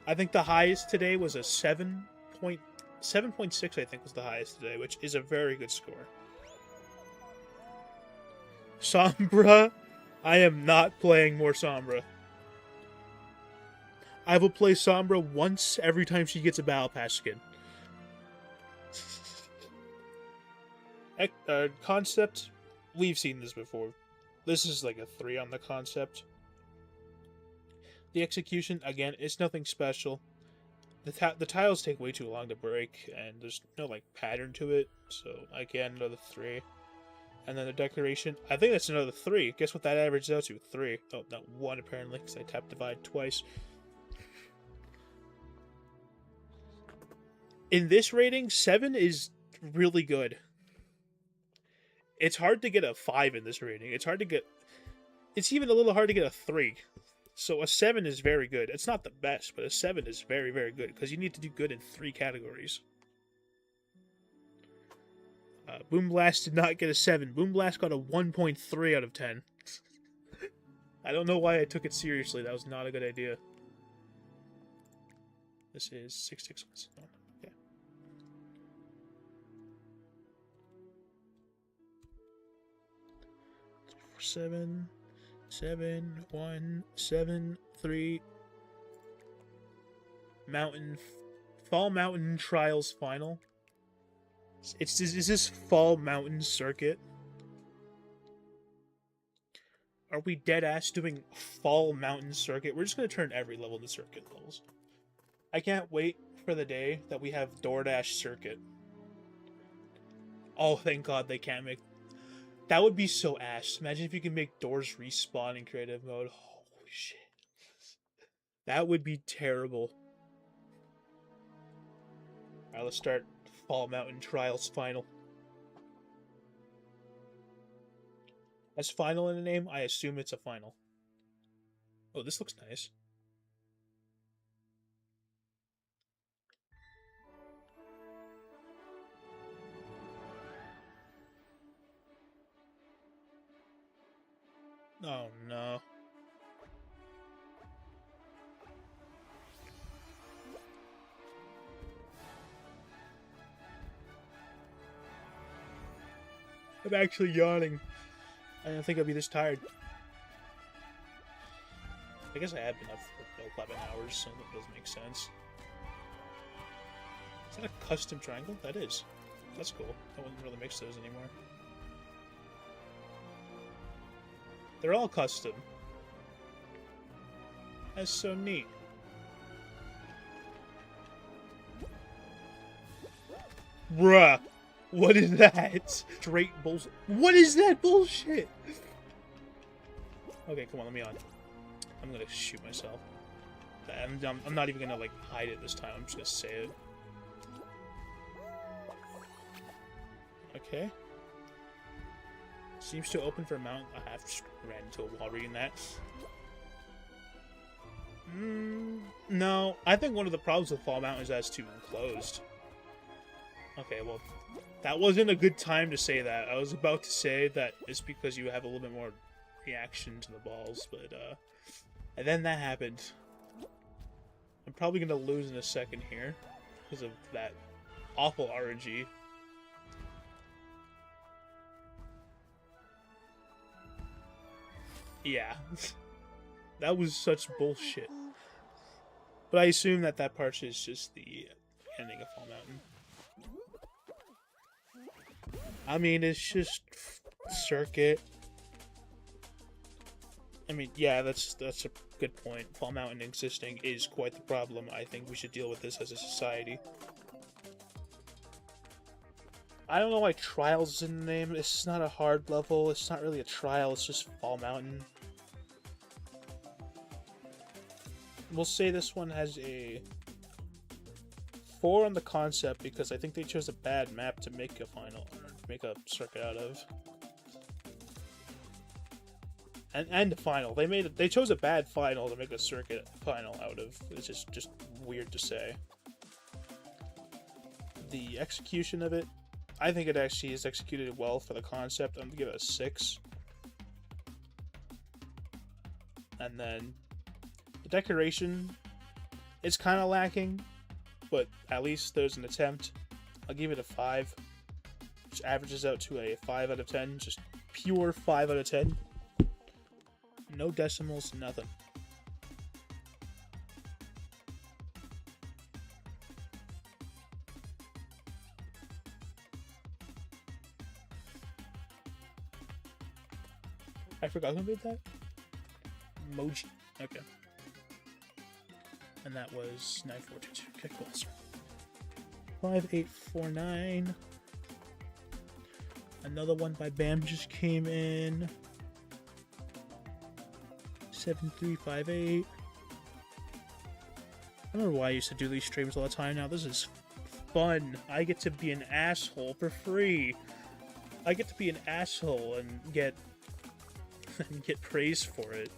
I think the highest today was a 7.6, I think was the highest today, which is a very good score. Sombra? I am not playing more Sombra. I will play Sombra once every time she gets a Battle Pass skin. Concept, we've seen this before. This is like a 3 on the concept. The execution, again, it's nothing special. The tiles take way too long to break, and there's no like pattern to it, so again, another 3. And then the decoration, I think that's another 3. Guess what that averages out to? 3. Oh, not 1 apparently, because I tapped divide twice. In this rating, 7 is really good. It's hard to get a 5 in this rating. It's even a little hard to get a 3. So a 7 is very good. It's not the best, but a 7 is very, very good, because you need to do good in 3 categories. Boom Blast did not get a 7. Boom Blast got a 1.3 out of 10. I don't know why I took it seriously. That was not a good idea. This is 661. Okay. 7, 7, 1, 7, 3. Fall Mountain Trials Final. Is this Fall Mountain Circuit? Are we dead ass doing Fall Mountain Circuit? We're just gonna turn every level into circuit levels. I can't wait for the day that we have DoorDash Circuit. Oh, thank God they can't make... That would be so ass. Imagine if you can make doors respawn in creative mode. Holy shit. That would be terrible. Alright, let's start Fall Mountain Trials Final. Has final in the name? I assume it's a final. Oh, this looks nice. Oh no. I'm actually yawning. I didn't think I'd be this tired. I guess I have been up for 11 hours, so that does make sense. Is that a custom triangle? That is. That's cool. I wouldn't really mix those anymore. They're all custom. That's so neat. Bruh. What is that? Straight bullshit. What is that bullshit? Okay, come on, let me on. I'm gonna shoot myself. I'm not even gonna, like, hide it this time. I'm just gonna say it. Okay. Seems to open for a mount. I have just ran into a wall reading that. No. I think one of the problems with Fall Mountain is that it's too enclosed. Okay, well, that wasn't a good time to say that. I was about to say that it's because you have a little bit more reaction to the balls, but, and then that happened. I'm probably gonna lose in a second here because of that awful RNG. Yeah. That was such bullshit. But I assume that that part is just the ending of Fall Mountain. I mean, it's just circuit. I mean, yeah, that's a good point. Fall Mountain existing is quite the problem. I think we should deal with this as a society. I don't know why Trials is in the name. It's not a hard level. It's not really a trial. It's just Fall Mountain. We'll say this one has a 4 on the concept because I think they chose a bad map to make a final, or make a circuit out of. And the final. They chose a bad final to make a circuit final out of. It's just weird to say. The execution of it, I think it actually is executed well for the concept. I'm gonna give it a 6. And then the decoration, it's kind of lacking, but at least there's an attempt. I'll give it a 5, which averages out to a 5 out of 10. Just pure 5 out of 10. No decimals, nothing. I forgot who made that? Moji. Okay. And that was 9422. Okay, cool. 5849. Another one by Bam just came in. 7358. I don't know why I used to do these streams all the time now. This is fun. I get to be an asshole for free. I get to be an asshole and get praised for it.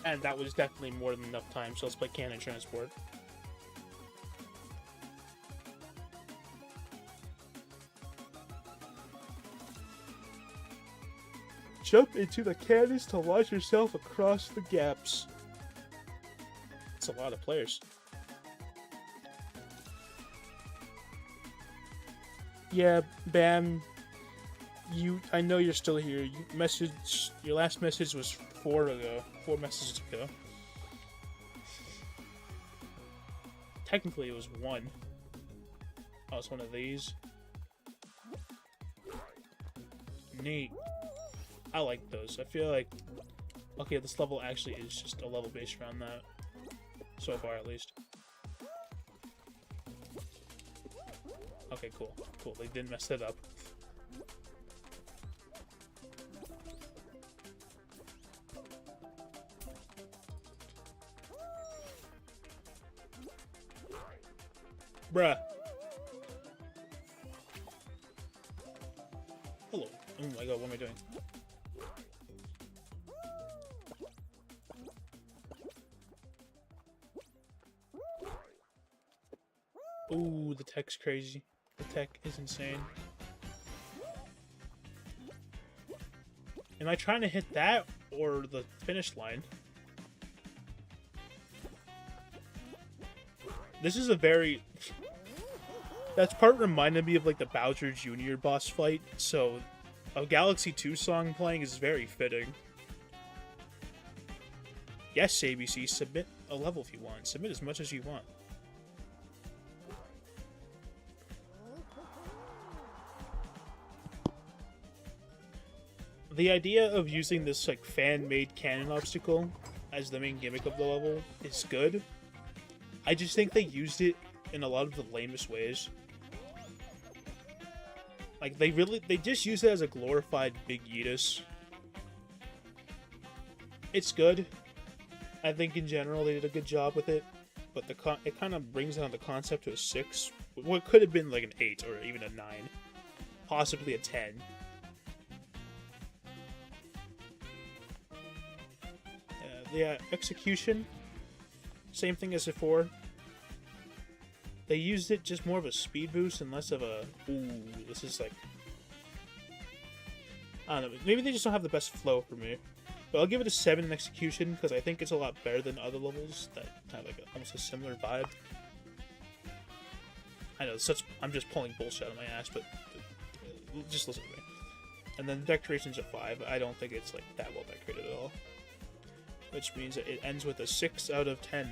And that was definitely more than enough time, so let's play Cannon Transport. Jump into the cannons to launch yourself across the gaps. That's a lot of players. Yeah, Bam. I know you're still here. Your last message was 4 messages ago. Technically, it was 1. Oh, it's one of these. Neat. I like those. I feel like, okay, this level actually is just a level based around that. So far, at least. Okay, cool. Cool. They didn't mess it up. Bruh. Hello. Oh my god, what am I doing? Ooh, the tech's crazy. The tech is insane. Am I trying to hit that or the finish line? This is a very... That part reminded me of like the Bowser Jr. boss fight, so a Galaxy 2 song playing is very fitting. Yes, ABC, submit a level if you want. Submit as much as you want. The idea of using this like fan-made cannon obstacle as the main gimmick of the level is good. I just think they used it in a lot of the lamest ways. Like, they just use it as a glorified Big Yeetus. It's good. I think in general they did a good job with it, but it kind of brings down the concept to a 6. What could have been like an 8 or even a 9. Possibly a 10. The execution, same thing as before. They used it just more of a speed boost and less of a, ooh, this is like, I don't know, maybe they just don't have the best flow for me. But I'll give it a 7 in execution, because I think it's a lot better than other levels that have like almost a similar vibe. I know, I'm just pulling bullshit out of my ass, but just listen to me. And then the decoration's a 5. I don't think it's like that well decorated at all. Which means that it ends with a 6 out of 10.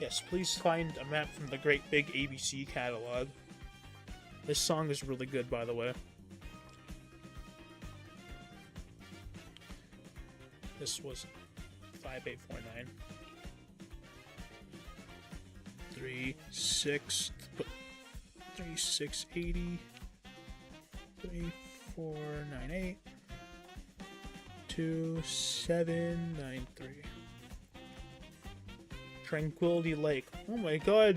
Yes, please find a map from the Great Big ABC catalog. This song is really good, by the way. This was 5849. 3680. 3498. 2793. Tranquility Lake. Oh my god.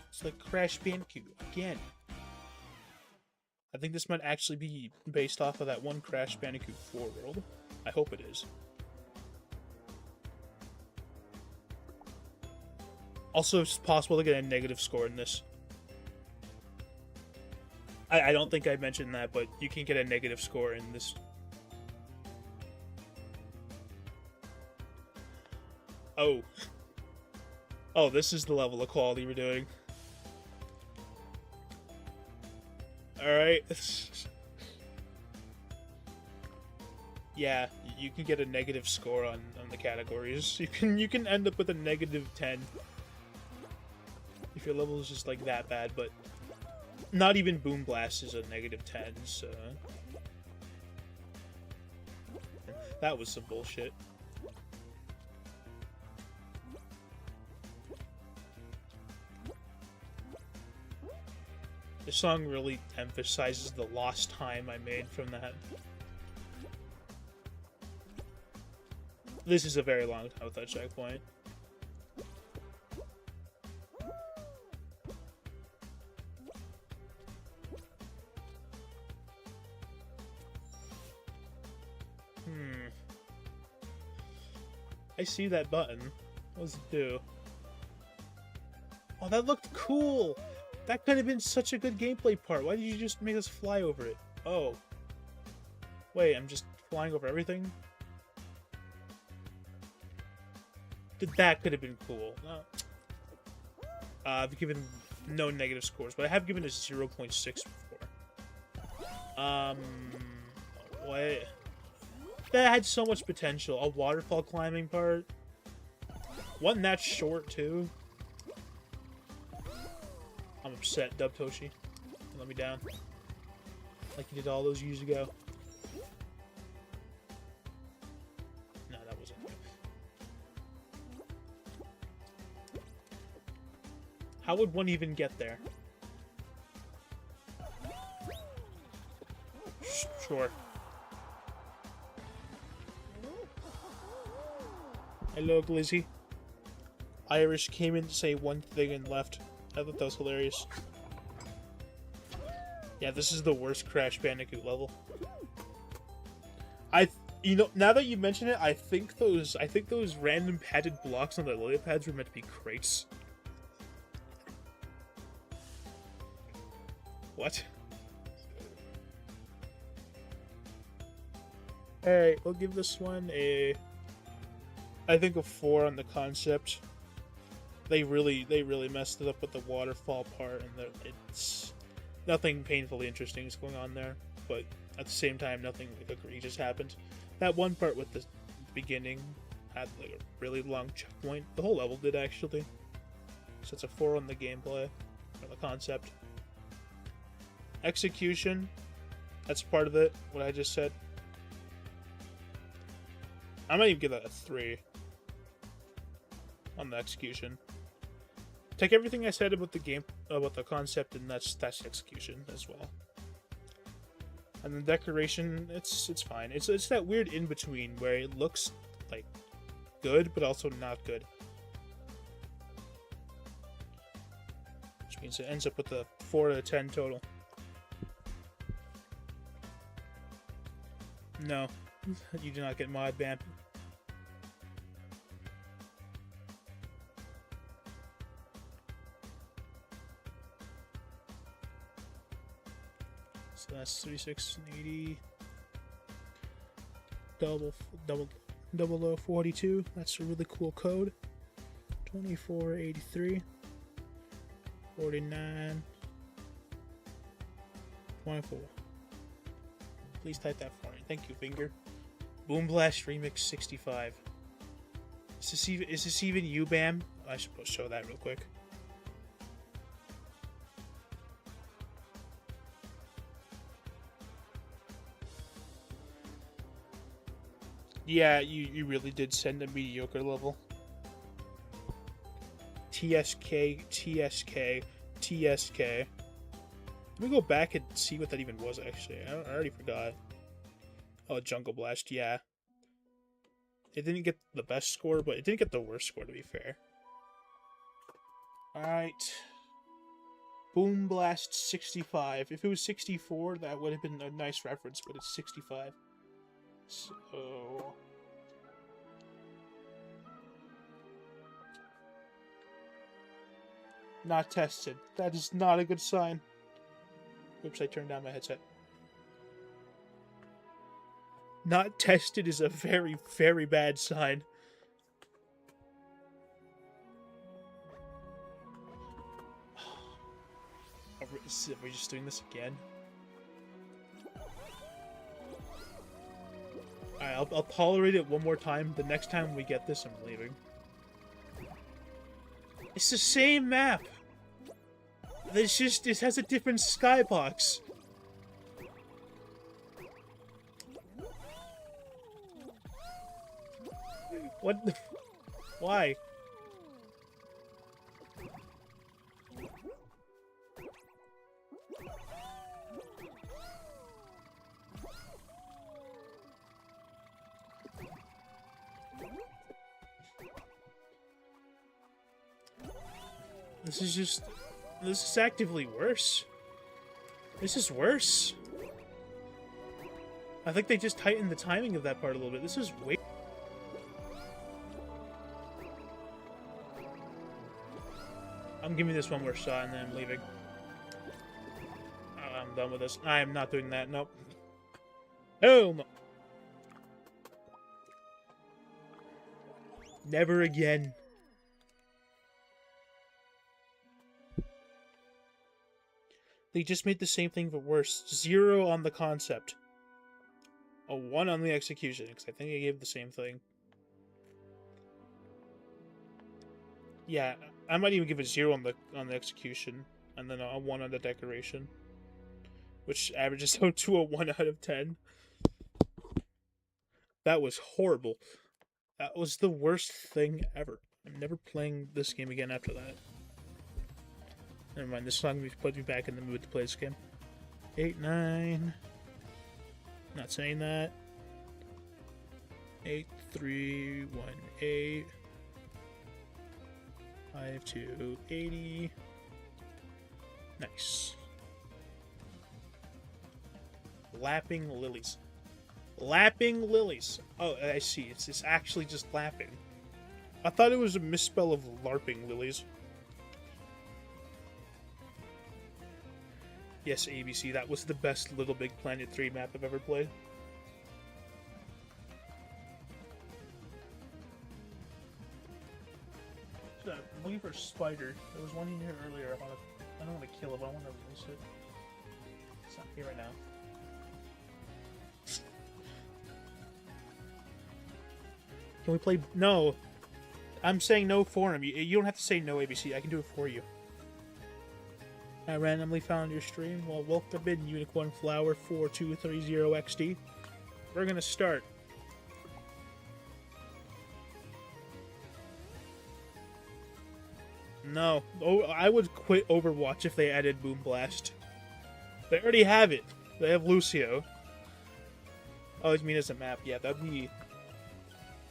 It's like Crash Bandicoot again. I think this might actually be based off of that one Crash Bandicoot 4 world. I hope it is. Also, it's possible to get a negative score in this. I don't think I mentioned that, but you can get a negative score in this. Oh. Oh, this is the level of quality we're doing. Alright. Yeah, you can get a negative score on the categories. You can end up with a negative 10. If your level is just like that bad, but not even Boom Blast is a negative 10, so that was some bullshit. This song really emphasizes the lost time I made from that. This is a very long time without checkpoint. I see that button. What does it do? Oh, that looked cool! That could have been such a good gameplay part. Why did you just make us fly over it? Oh. Wait, I'm just flying over everything? That could have been cool. I've given no negative scores, but I have given a 0.6 before. What? That had so much potential. A waterfall climbing part. Wasn't that short, too? I'm upset, Dubtoshi. Let me down. Like you did all those years ago. No, that wasn't good. How would one even get there? Sure. Hello, Glizzy. Irish came in to say one thing and left. I thought that was hilarious. Yeah, this is the worst Crash Bandicoot level. You know, now that you mention it, I think those random padded blocks on the lily pads were meant to be crates. What? Alright, we'll give this one I think a 4 on the concept. They really messed it up with the waterfall part, and it's nothing painfully interesting is going on there, but at the same time, nothing like egregious happened. That one part with the beginning had like a really long checkpoint. The whole level did, actually. So it's a 4 on the gameplay, or the concept. Execution, That's part of it, what I just said. I might even give that a 3 on the execution. Take everything I said about the game, about the concept, and that's execution as well. And the decoration, it's fine. It's that weird in between where it looks like good, but also not good. Which means it ends up with a 4 out of 10 total. No, you do not get mod ban. So that's 3680 double 042. That's a really cool code. 2483 49 24. Please type that for me. Thank you, Finger. Boom Blast Remix 65. Is this even you, Bam? I should show that real quick. Yeah, you really did send a mediocre level. TSK, TSK, TSK. Let me go back and see what that even was, actually. I already forgot. Oh, Jungle Blast, yeah. It didn't get the best score, but it didn't get the worst score, to be fair. Alright. Boom Blast 65. If it was 64, that would have been a nice reference, but it's 65. So... not tested. That is not a good sign. Oops, I turned down my headset. Not tested is a very, very bad sign. Are we just doing this again? Alright, I'll tolerate it one more time. The next time we get this, I'm leaving. It's the same map! It's just, it has a different skybox. What the... why? This is just... this is actively worse. This is worse. I think they just tightened the timing of that part a little bit. This is way... I'm giving this one more shot and then I'm leaving. I'm done with this. I am not doing that. Nope. Oh no. Never again. They just made the same thing but worse. 0 on the concept. A 1 on the execution, because I think I gave the same thing. Yeah, I might even give a 0 on the execution, and then a 1 on the decoration. Which averages out to a 1 out of 10. That was horrible. That was the worst thing ever. I'm never playing this game again after that. Never mind, this song put me back in the mood to play this game. 8, 9. Not saying that. 8, 3, 1, 8. 5, 2, 80. Nice. Lapping Lilies. Lapping Lilies. Oh, I see. It's actually just lapping. I thought it was a misspell of LARPing Lilies. Yes, ABC, that was the best Little Big Planet 3 map I've ever played. So, I'm looking for a spider. There was one in here earlier. I don't want to kill it, but I want to release it. It's not here right now. Can we play... No! I'm saying no for him. You don't have to say no, ABC. I can do it for you. I randomly found your stream. Well, welcome in, Unicorn Flower 4230XD. We're gonna start. No. Oh, I would quit Overwatch if they added Boom Blast. They already have it. They have Lucio. Oh, you mean as a map? Yeah, that'd be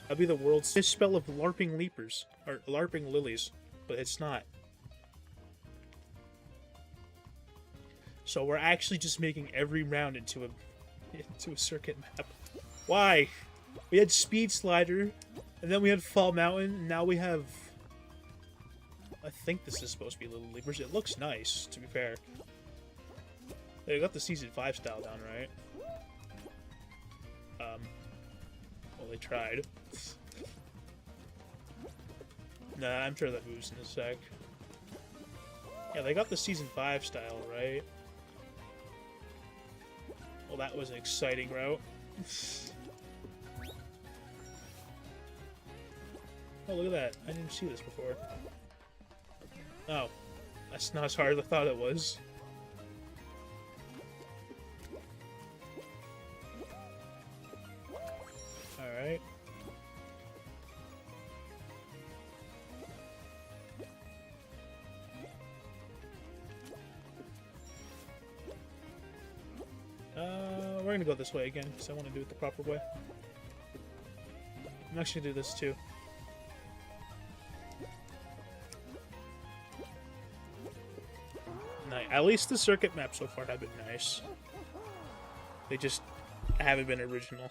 the world's spell of LARPing Leapers. Or LARPing Lilies. But it's not. So we're actually just making every round into a circuit map. Why? We had Speed Slider, and then we had Fall Mountain, and now we have... I think this is supposed to be Little Leapers. It looks nice, to be fair. They got the Season 5 style down, right? Well, they tried. Nah, I'm sure that moves in a sec. Yeah, they got the Season 5 style, right? Well, that was an exciting route. Oh, look at that. I didn't see this before. Oh. That's not as hard as I thought it was. Alright. We're gonna go this way again, because I want to do it the proper way. I'm actually gonna do this too. Nice. At least the circuit maps so far have been nice. They just haven't been original.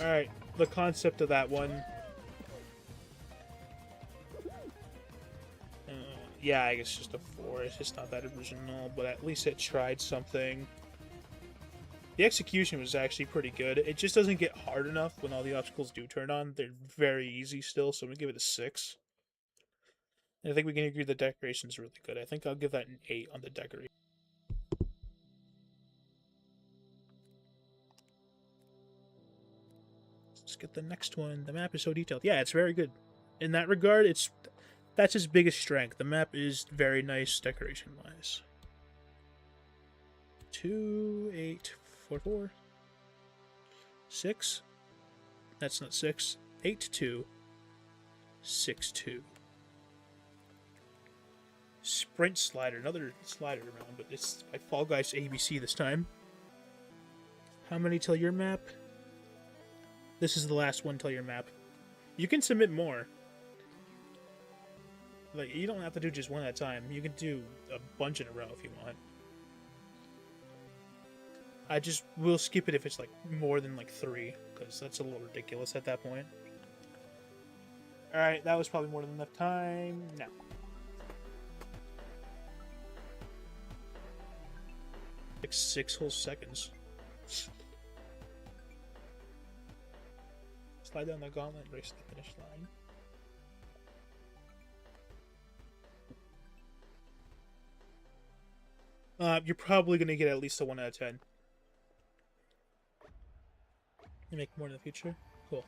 Alright, the concept of that one. Yeah, I guess just a 4. It's just not that original, but at least it tried something. The execution was actually pretty good. It just doesn't get hard enough when all the obstacles do turn on. They're very easy still, so I'm going to give it a 6. And I think we can agree the decoration's really good. I think I'll give that an 8 on the decoration. Let's get the next one. The map is so detailed. Yeah, it's very good. In that regard, that's his biggest strength. The map is very nice decoration-wise. 2, 8, 4, 4. 6. That's not 6. 8, 2. 6, 2. Sprint Slider. Another slider around, but it's by Fall Guys ABC this time. How many till your map? This is the last one till your map. You can submit more. Like, you don't have to do just one at a time. You can do a bunch in a row if you want. We'll skip it if it's like more than like 3, because that's a little ridiculous at that point. Alright, that was probably more than enough time. Now. Like 6 whole seconds. Slide down the gauntlet and race to the finish line. You're probably going to get at least a 1 out of 10. You make more in the future? Cool.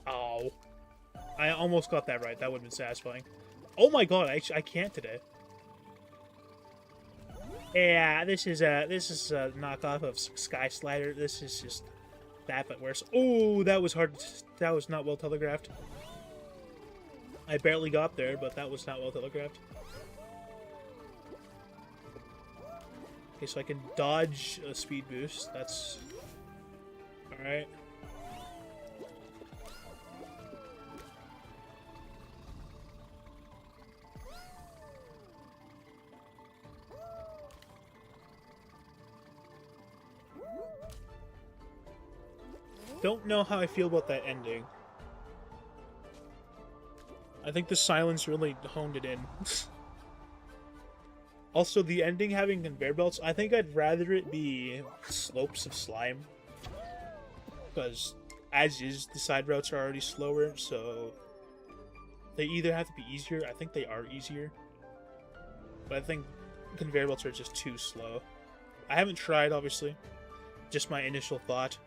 Oh. I almost got that right. That would have been satisfying. Oh my god, I can't today. Yeah, this is a knockoff of Sky Slider. This is just that, but worse. Oh, that was hard. That was not well telegraphed. I barely got there, but that was not well telegraphed. Okay, so I can dodge a speed boost. That's... Alright. Don't know how I feel about that ending. I think the silence really honed it in. Also, the ending having conveyor belts, I think I'd rather it be slopes of slime. Because, as is, the side routes are already slower, so... They either have to be easier, I think they are easier. But I think conveyor belts are just too slow. I haven't tried, obviously. Just my initial thought.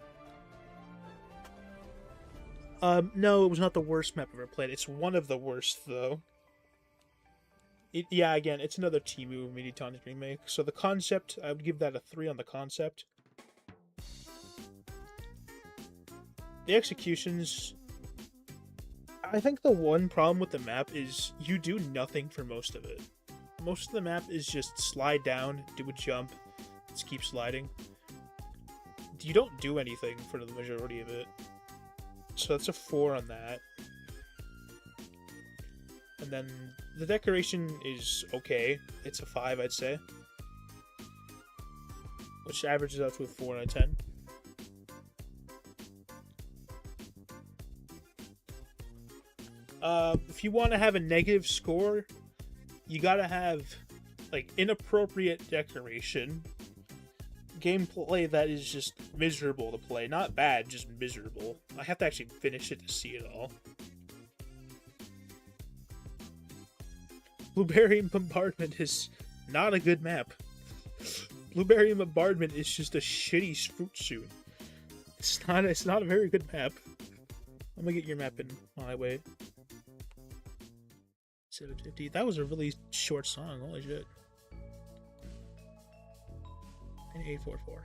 No, it was not the worst map I've ever played. It's one of the worst, though. Yeah, again, it's another Temu Mini Tonic remake. So the concept, I would give that a 3 on the concept. The executions... I think the one problem with the map is you do nothing for most of it. Most of the map is just slide down, do a jump, just keep sliding. You don't do anything for the majority of it. So that's a 4 on that. And then the decoration is okay. It's a 5, I'd say. Which averages out to a 4 out of 10. If you want to have a negative score, you gotta have, like, inappropriate decoration. Gameplay that is just miserable to play. Not bad, just miserable. I have to actually finish it to see it all. Blueberry Bombardment is not a good map. Blueberry Bombardment is just a shitty fruit suit. It's not a very good map. I'm gonna get your map in while I wait. 750. That was a really short song, holy shit. And 844.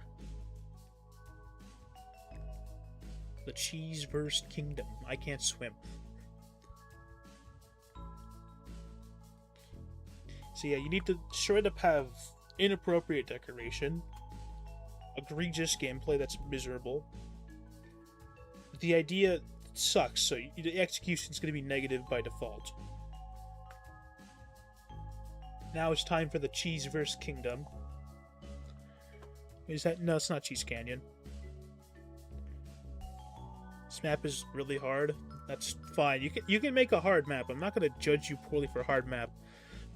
The Cheeseverse Kingdom. I can't swim. So yeah, you need to straight up have inappropriate decoration, egregious gameplay that's miserable. The idea sucks, so the execution's going to be negative by default. Now it's time for the Cheeseverse Kingdom. Is that... No, it's not Cheese Canyon. This map is really hard. That's fine. You can make a hard map. I'm not going to judge you poorly for a hard map.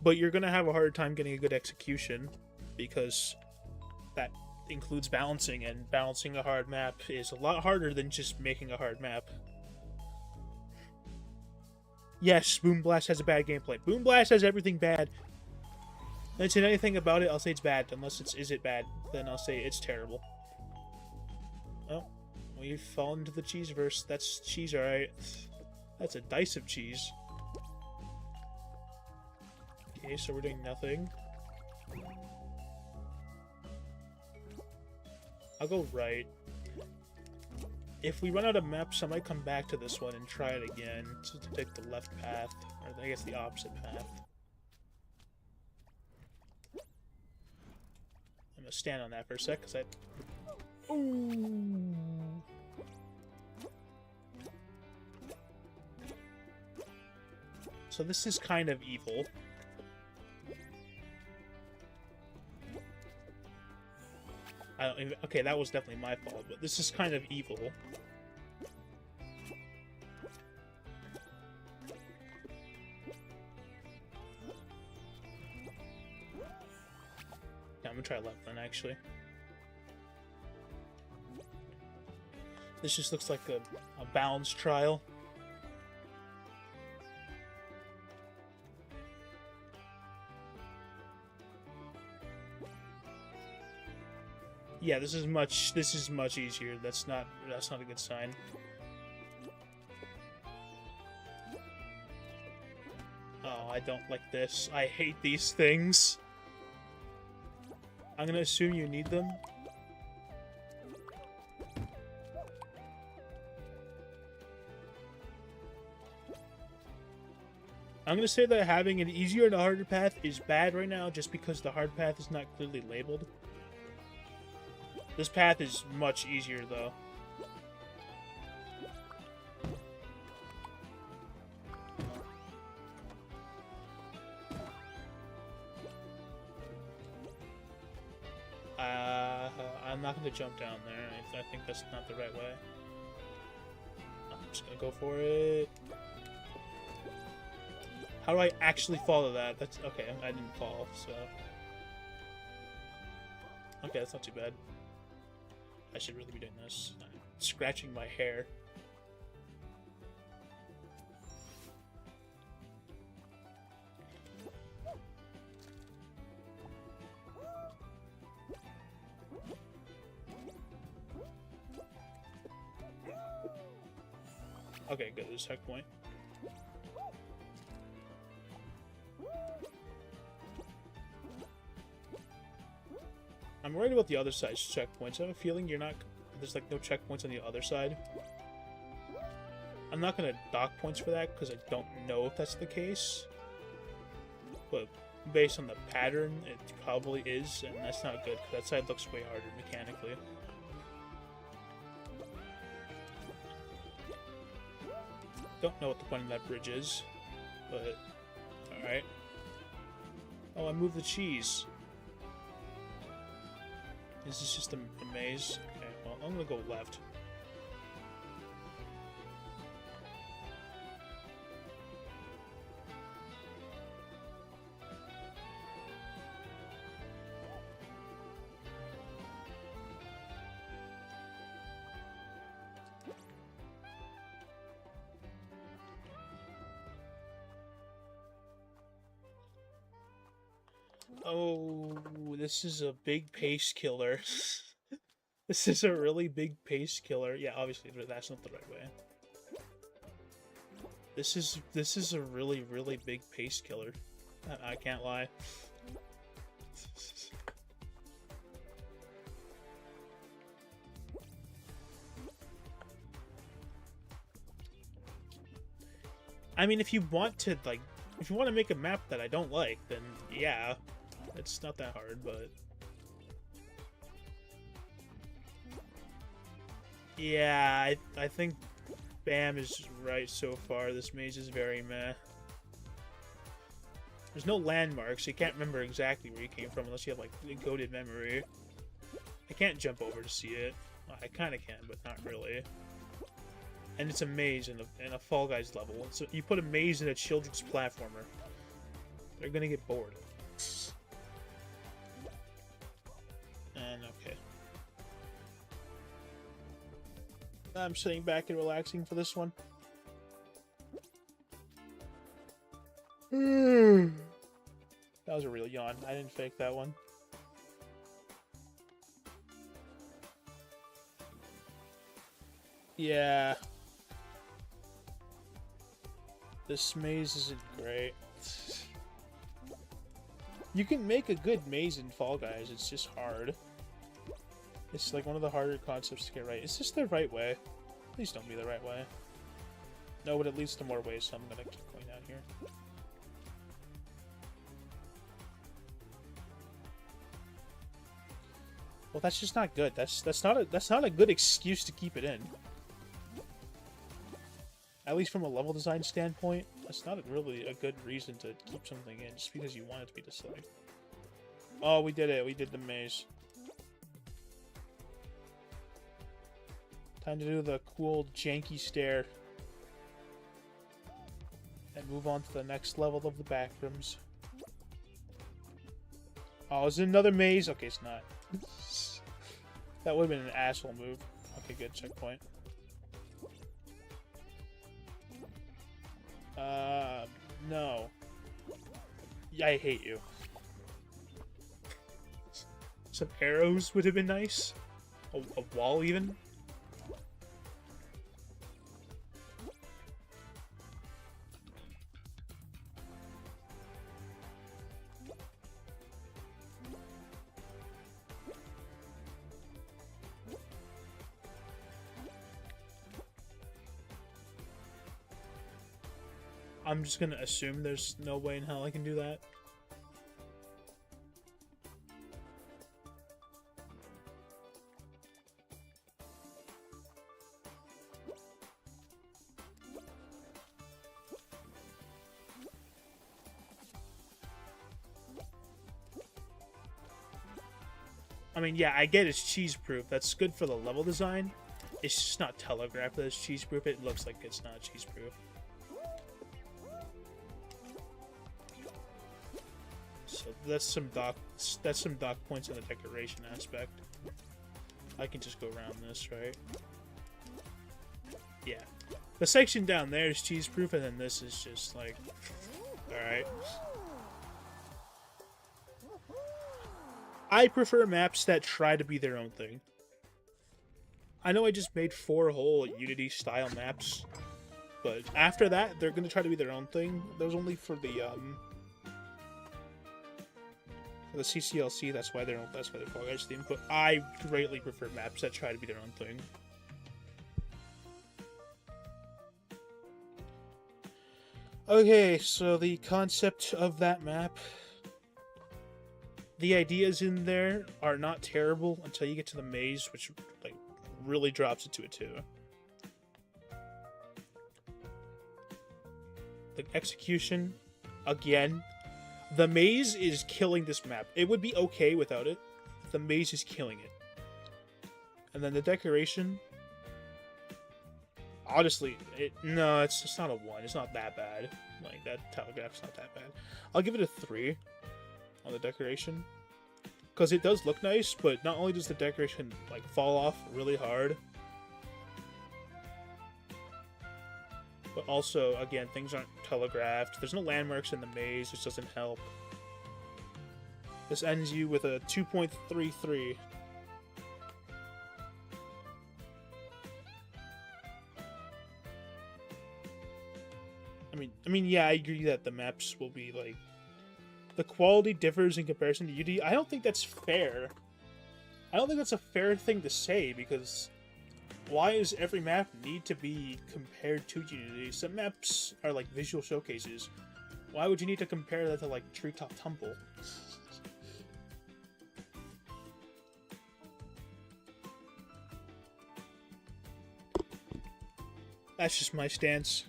But you're going to have a hard time getting a good execution. Because that includes balancing. And balancing a hard map is a lot harder than just making a hard map. Yes, Boom Blast has a bad gameplay. Boom Blast has everything bad. Don't say anything about it, I'll say it's bad. Unless it's, is it bad? Then I'll say it's terrible. Oh, we've fallen into the Cheeseverse. That's cheese, alright. That's a dice of cheese. Okay, so we're doing nothing. I'll go right. If we run out of maps, I might come back to this one and try it again. So to take the left path, or I guess the opposite path. I'm gonna stand on that for a sec, because I... Ooh. So this is kind of evil. I don't even... Okay, that was definitely my fault, but this is kind of evil. Yeah, I'm gonna try left then, actually. This just looks like a balance trial. Yeah, this is much easier. That's not a good sign. Oh, I don't like this. I hate these things. I'm gonna assume you need them. I'm gonna say that having an easier and a harder path is bad right now just because the hard path is not clearly labeled. This path is much easier, though. I'm not going to jump down there. I think that's not the right way. I'm just going to go for it. How do I actually follow that? That's okay. I didn't fall, so... Okay, that's not too bad. I should really be doing this. I'm scratching my hair. Okay, good. There's a checkpoint. I'm worried about the other side's checkpoints. I have a feeling there's like no checkpoints on the other side. I'm not gonna dock points for that because I don't know if that's the case. But based on the pattern, it probably is, and that's not good because that side looks way harder mechanically. Don't know what the point of that bridge is, but alright. Oh, I moved the cheese. Is this just a maze? Okay, well, I'm gonna go left. Oh, this is a big pace killer. This is a really big pace killer. Yeah, obviously that's not the right way. This is a really, really big pace killer. I can't lie. I mean, if you want to make a map that I don't like, then yeah. It's not that hard, but... Yeah, I think Bam is right so far. This maze is very meh. There's no landmarks, so you can't remember exactly where you came from unless you have, like, a goated memory. I can't jump over to see it. Well, I kind of can, but not really. And it's a maze in a Fall Guys level. So you put a maze in a children's platformer. They're gonna get bored. And okay. I'm sitting back and relaxing for this one. That was a real yawn. I didn't fake that one. Yeah. This maze isn't great. You can make a good maze in Fall Guys, it's just hard. It's like one of the harder concepts to get right. Is this the right way? Please don't be the right way. No, but it leads to more ways, so I'm gonna keep going down here. Well, that's just not good. That's not a good excuse to keep it in. At least from a level design standpoint, that's not really a good reason to keep something in just because you want it to be dislike. Oh, we did it. We did the maze. Time to do the cool janky stair. And move on to the next level of the backrooms. Oh, is it another maze? Okay, it's not. That would have been an asshole move. Okay, good. Checkpoint. No. Yeah, I hate you. Some arrows would have been nice. A wall, even. I'm just gonna assume there's no way in hell I can do that. I mean, yeah, I get it's cheese-proof. That's good for the level design. It's just not telegraphed that it's cheese-proof. It looks like it's not cheese-proof. So that's some dock points in the decoration aspect. I can just go around this, right? Yeah. The section down there is cheese-proof, and then this is just like... Alright. I prefer maps that try to be their own thing. I know I just made 4 whole Unity-style maps, But after that, they're gonna try to be their own thing. That was only for the CCLC. That's why they're Fall Guys theme. But I greatly prefer maps that try to be their own thing. Okay, so the concept of that map, the ideas in there are not terrible until you get to the maze, which like really drops it to a 2. The execution, again, the maze is killing this map. It would be okay without it. The maze is killing it. And then the decoration, honestly, it's just not a 1. It's not that bad. Like, that telegraph's not that bad. I'll give it a 3 on the decoration. Because it does look nice, but not only does the decoration, like, fall off really hard, but also, again, things aren't telegraphed. There's no landmarks in the maze, which doesn't help. This ends you with a 2.33. I mean, yeah, I agree that the maps will be, like, the quality differs in comparison to UD. I don't think that's fair. I don't think that's a fair thing to say, because why does every map need to be compared to Unity? Some maps are, like, visual showcases. Why would you need to compare that to, like, Treetop Tumble? That's just my stance.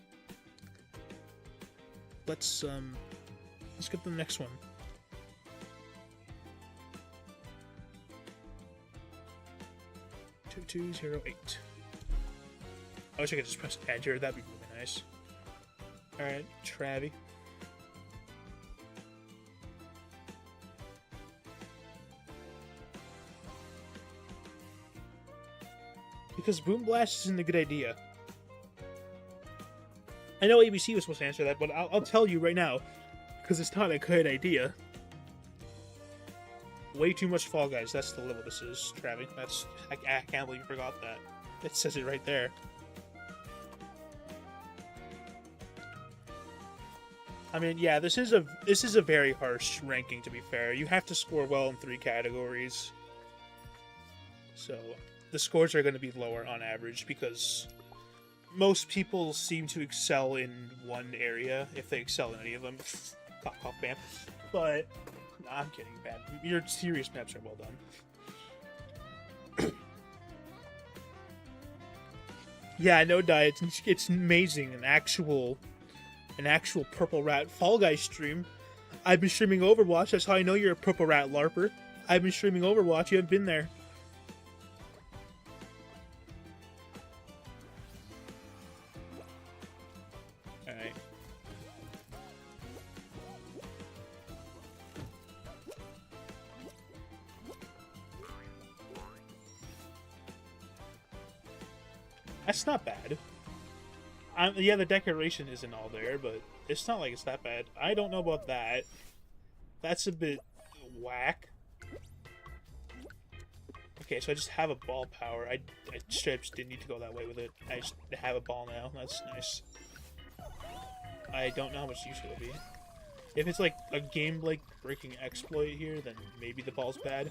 Let's get to the next one. $2208. I wish I could just press enter. That'd be really nice. Alright, Travi. Because Boom Blast isn't a good idea. I know ABC was supposed to answer that, but I'll tell you right now, because it's not a good idea. Way too much Fall Guys. That's the level this is, Travi. I can't believe you forgot that. It says it right there. I mean, yeah, this is a very harsh ranking, to be fair. You have to score well in 3 categories. So the scores are going to be lower on average because most people seem to excel in one area, if they excel in any of them. Cough, cough, bam. But, nah, I'm kidding, bad. Your serious maps are well done. Yeah, no diet. It's amazing. An actual Purple Rat Fall Guys stream. I've been streaming Overwatch. That's how I know you're a Purple Rat LARPer. I've been streaming Overwatch. You haven't been there. Alright. That's not bad. Yeah, the decoration isn't all there, but it's not like it's that bad. I don't know about that. That's a bit whack. Okay, so I just have a ball power. I straight up just didn't need to go that way with it. I just have a ball now. That's nice. I don't know how much use it'll be. If it's like a game like breaking exploit here, then maybe the ball's bad.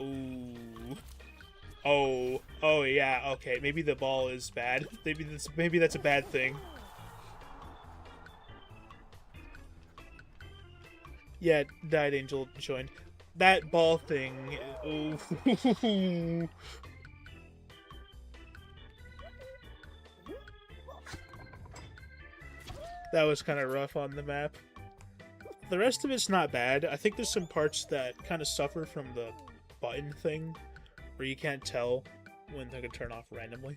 Ooh. Oh yeah, okay, maybe the ball is bad. Maybe that's a bad thing. Yeah, Died Angel joined. That ball thing. Ooh. That was kind of rough on the map. The rest of it's not bad. I think there's some parts that kind of suffer from the button thing, where you can't tell when they're going to turn off randomly.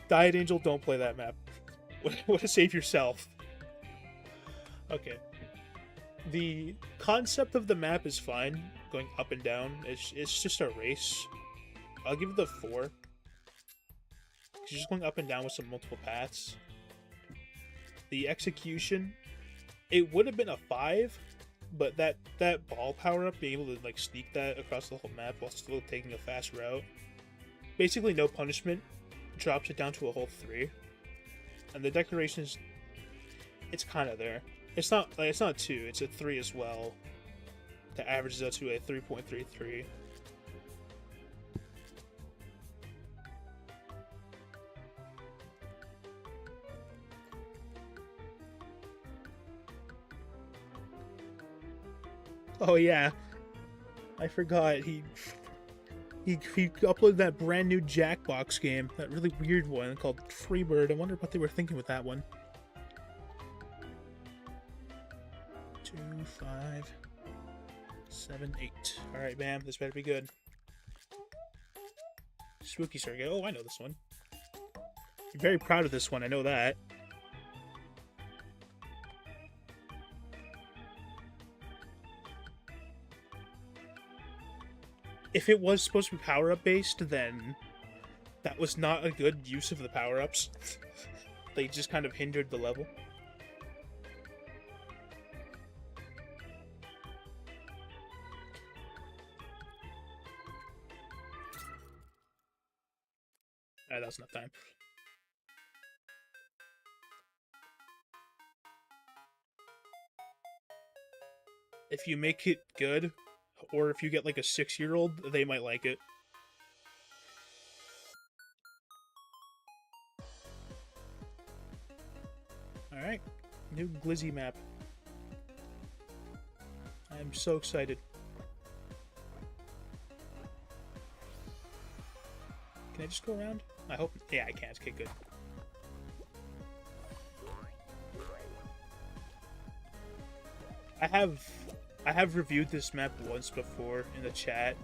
Diet Angel, don't play that map. What to save yourself. Okay. The concept of the map is fine, going up and down. It's just a race. I'll give it the 4. You're just going up and down with some multiple paths. The execution, it would have been a 5, but that ball power-up, being able to like sneak that across the whole map while still taking a fast route, basically no punishment drops it down to a whole 3. And the decorations, it's kind of there. It's not 2, it's a 3 as well. That averages out to a 3.33. Oh yeah, I forgot he uploaded that brand new Jackbox game, that really weird one called Freebird. I wonder what they were thinking with that one. 2, 5, 7, 8. All right, bam, this better be good. Spooky Circuit. Oh, I know this one. I'm very proud of this one. I know that. If it was supposed to be power-up based, then that was not a good use of the power-ups. They just kind of hindered the level. Alright, that was enough time. If you make it good, or if you get like a 6-year-old, they might like it. Alright, new Glizzy map. I am so excited. Can I just go around? I hope. Yeah, I can. Okay, good. I have reviewed this map once before in the chat.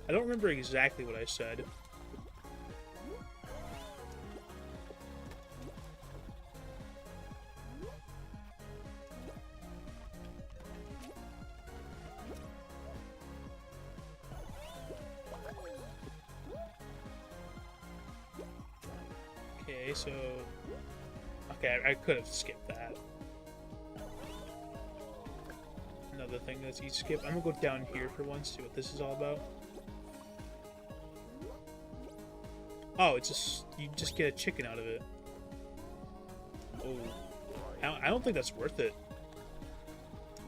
I don't remember exactly what I said. Okay, so... Okay, I could have skipped that. Another thing that's easy to skip. I'm gonna go down here for once, see what this is all about. Oh, it's just... you just get a chicken out of it. Oh. I don't think that's worth it.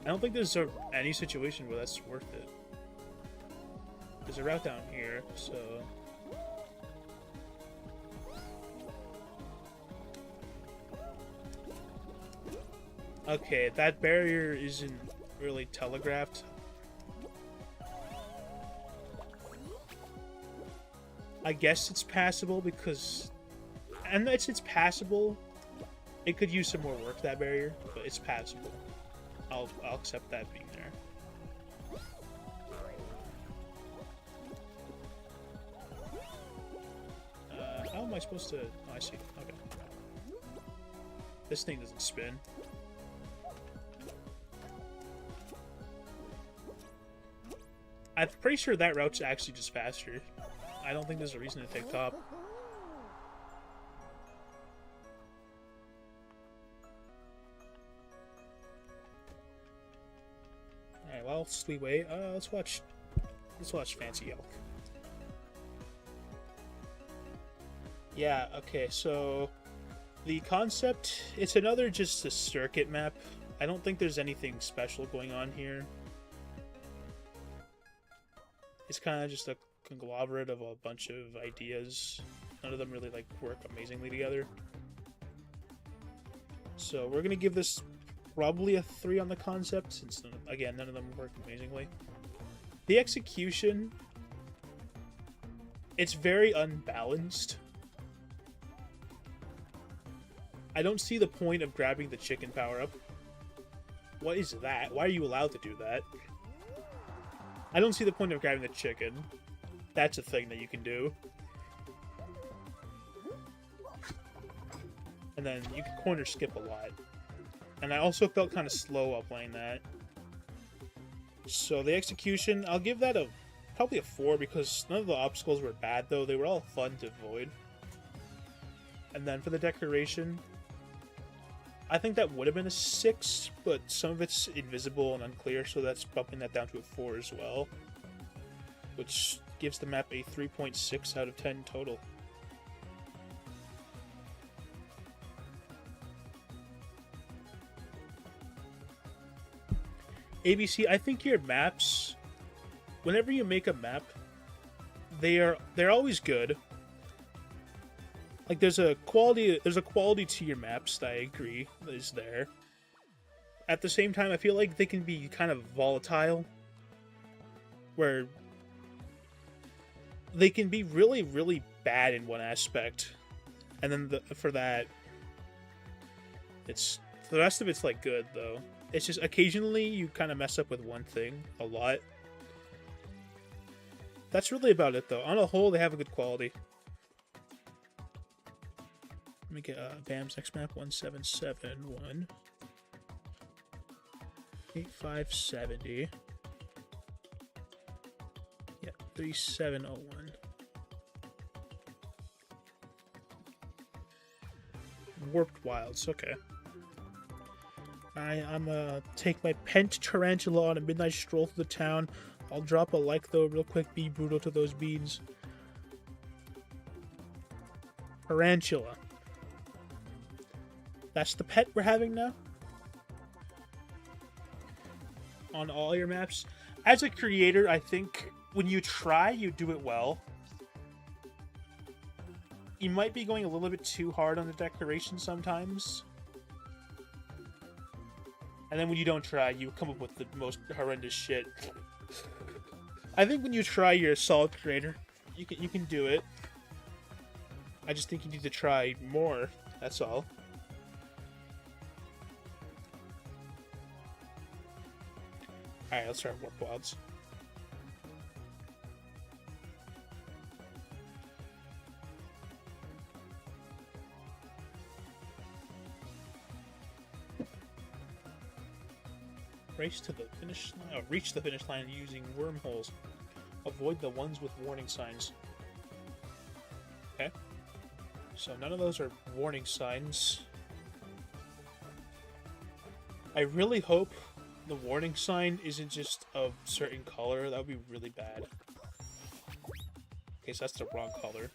I don't think there's any situation where that's worth it. There's a route down here, so... Okay, that barrier isn't really telegraphed. I guess it's passable because... and it's passable. It could use some more work, that barrier, but it's passable. I'll accept that being there. How am I supposed to... oh, I see. Okay. This thing doesn't spin. I'm pretty sure that route's actually just faster. I don't think there's a reason to take top. Alright, well, we wait. Let's watch Fancy Elk. Yeah, okay, so the concept, it's another just a circuit map. I don't think there's anything special going on here. It's kind of just a conglomerate of a bunch of ideas. None of them really like work amazingly together. So we're gonna give this probably a 3 on the concept, since again none of them work amazingly. The execution, it's very unbalanced. I don't see the point of grabbing the chicken power-up. What is that? Why are you allowed to do that? I don't see the point of grabbing the chicken. That's a thing that you can do. And then you can corner skip a lot. And I also felt kind of slow while playing that. So the execution, I'll give that probably a 4, because none of the obstacles were bad though. They were all fun to avoid. And then for the decoration, I think that would have been a 6, but some of it's invisible and unclear, so that's bumping that down to a 4 as well. Which gives the map a 3.6 out of 10 total. ABC, I think your maps, whenever you make a map, they're always good. Like there's a quality to your maps that I agree is there. At the same time, I feel like they can be kind of volatile, where they can be really, really bad in one aspect, and then for that, it's the rest of it's like good though. It's just occasionally you kind of mess up with one thing a lot. That's really about it though. On a whole, they have a good quality. Let me get BAM's next map 1771 8570. Yeah, 3701. Warped Wilds, okay. I'm gonna take my Pent Tarantula on a midnight stroll through the town. I'll drop a like though real quick, be brutal to those beans. Tarantula. That's the pet we're having now? On all your maps? As a creator, I think when you try, you do it well. You might be going a little bit too hard on the decoration sometimes. And then when you don't try, you come up with the most horrendous shit. I think when you try, you're a solid creator. You can do it. I just think you need to try more, that's all. Alright, let's start Warped Wilds. Race to the finish line. Oh, reach the finish line using wormholes. Avoid the ones with warning signs. Okay. So none of those are warning signs. I really hope the warning sign isn't just a certain color. That would be really bad. Okay, so that's the wrong color.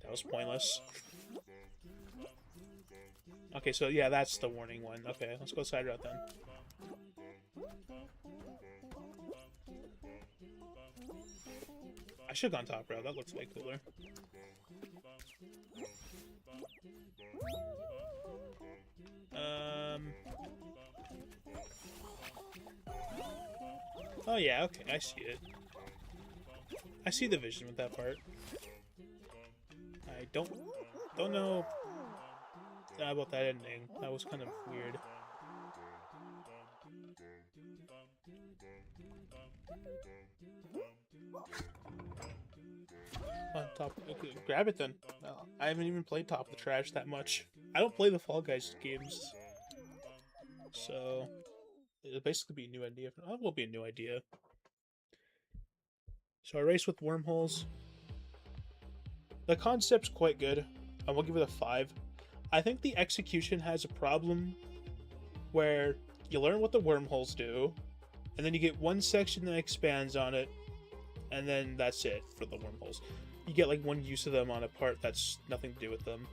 That was pointless. Okay, so yeah, that's the warning one. Okay, let's go side route then. I should have gone top route. That looks way cooler. Oh yeah, okay, I see it. I see the vision with that part. I don't know about that ending. That was kind of weird. On top, okay, grab it then. I haven't even played Top of the Trash that much. I don't play the Fall Guys games, so it'll basically be a new idea. It will be a new idea. So I race with wormholes. The concept's quite good. I will give it a 5. I think the execution has a problem where you learn what the wormholes do, and then you get one section that expands on it, and then that's it for the wormholes. You get like one use of them on a part that's nothing to do with them.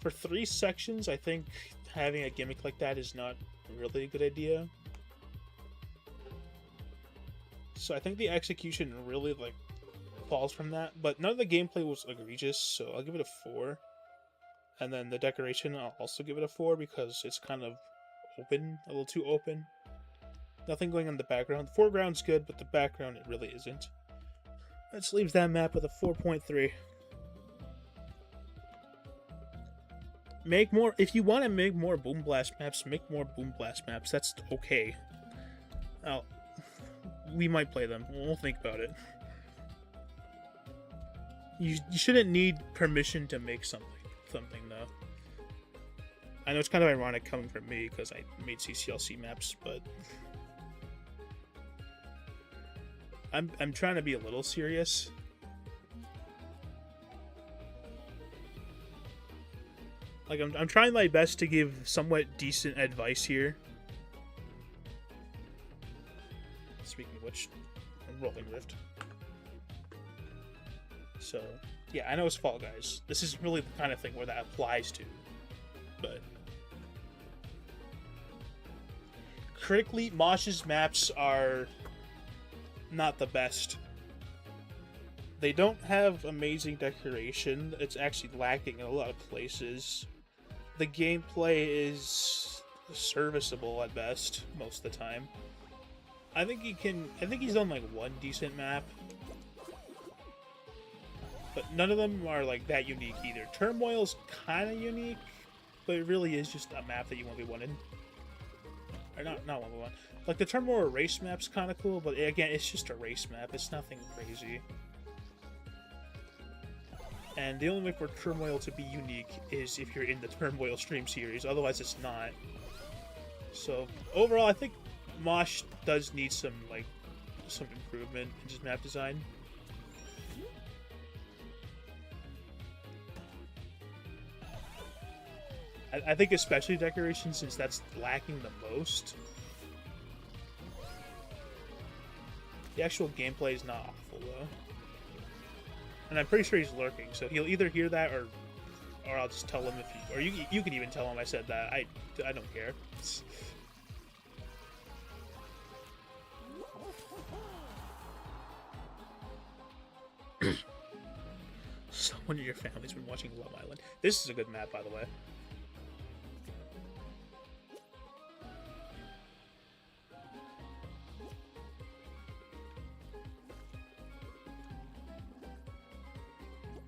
For 3 sections, I think having a gimmick like that is not really a good idea. So I think the execution really like falls from that, but none of the gameplay was egregious, so I'll give it a 4. And then the decoration, I'll also give it a 4 because it's kind of open, a little too open. Nothing going on in the background. The foreground's good, but the background, it really isn't. That leaves that map with a 4.3. Make more, if you want to make more Boom Blast maps, make more Boom Blast maps. That's okay. We might play them. We'll think about it. You shouldn't need permission to make something though. I know it's kind of ironic coming from me because I made CCLC maps, but I'm trying to be a little serious. Like I'm trying my best to give somewhat decent advice here, speaking of which, Rolling Rift. So, yeah, I know it's Fall Guys. This is really the kind of thing where that applies to. But critically, Mosh's maps are not the best. They don't have amazing decoration. It's actually lacking in a lot of places. The gameplay is serviceable at best most of the time. I think he's done like one decent map. But none of them are like that unique either. Turmoil's kind of unique, but it really is just a map that you 1v1 in. Or not 1v1. Like the Turmoil race map's kind of cool, but again, it's just a race map. It's nothing crazy. And the only way for Turmoil to be unique is if you're in the Turmoil stream series. Otherwise, it's not. So overall, I think Mosh does need some improvement in his map design. I think especially decoration, since that's lacking the most. The actual gameplay is not awful though, and I'm pretty sure he's lurking, so he'll either hear that or I'll just tell him if he, or you can even tell him I said that. I don't care. Someone in your family's been watching Love Island. This is a good map, by the way.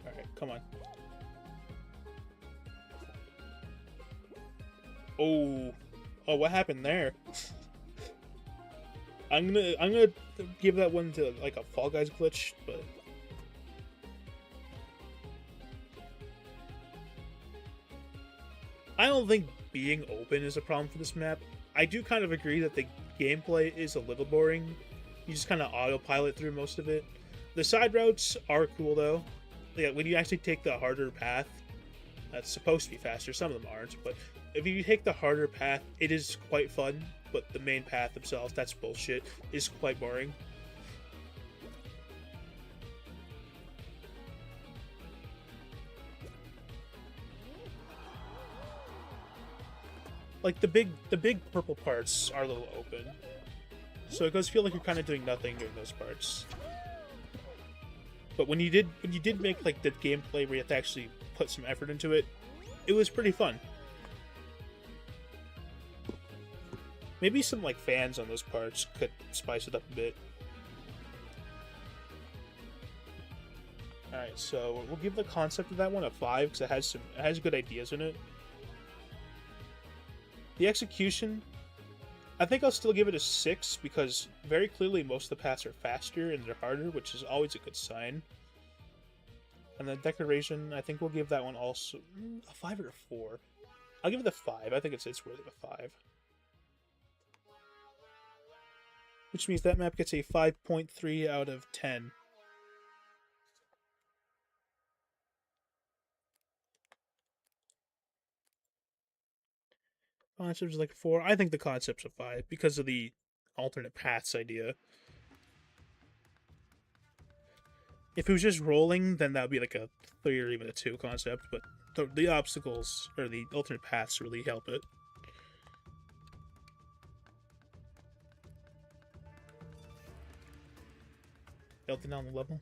Alright, come on. Oh, what happened there? I'm gonna give that one to like a Fall Guys glitch, but I don't think being open is a problem for this map. I do kind of agree that the gameplay is a little boring. You just kind of autopilot through most of it. The side routes are cool though. Yeah, when you actually take the harder path, that's supposed to be faster. Some of them aren't, but if you take the harder path, it is quite fun. But the main path themselves, that's bullshit, is quite boring. Like the big purple parts are a little open, so it does feel like you're kind of doing nothing during those parts. But when you did make like the gameplay where you have to actually put some effort into it, it was pretty fun. Maybe some like fans on those parts could spice it up a bit. Alright, so we'll give the concept of that one a 5 because it has good ideas in it. The execution, I think I'll still give it a 6 because very clearly most of the paths are faster and they're harder, which is always a good sign. And the decoration, I think we'll give that one also a 5 or a 4. I'll give it a 5. I think it's worthy of a 5. Which means that map gets a 5.3 out of 10. Concept is like 4. I think the concept's a 5 because of the alternate paths idea. If it was just rolling, then that would be like a 3 or even a 2 concept, but the obstacles, or the alternate paths, really help it. Melting down the level.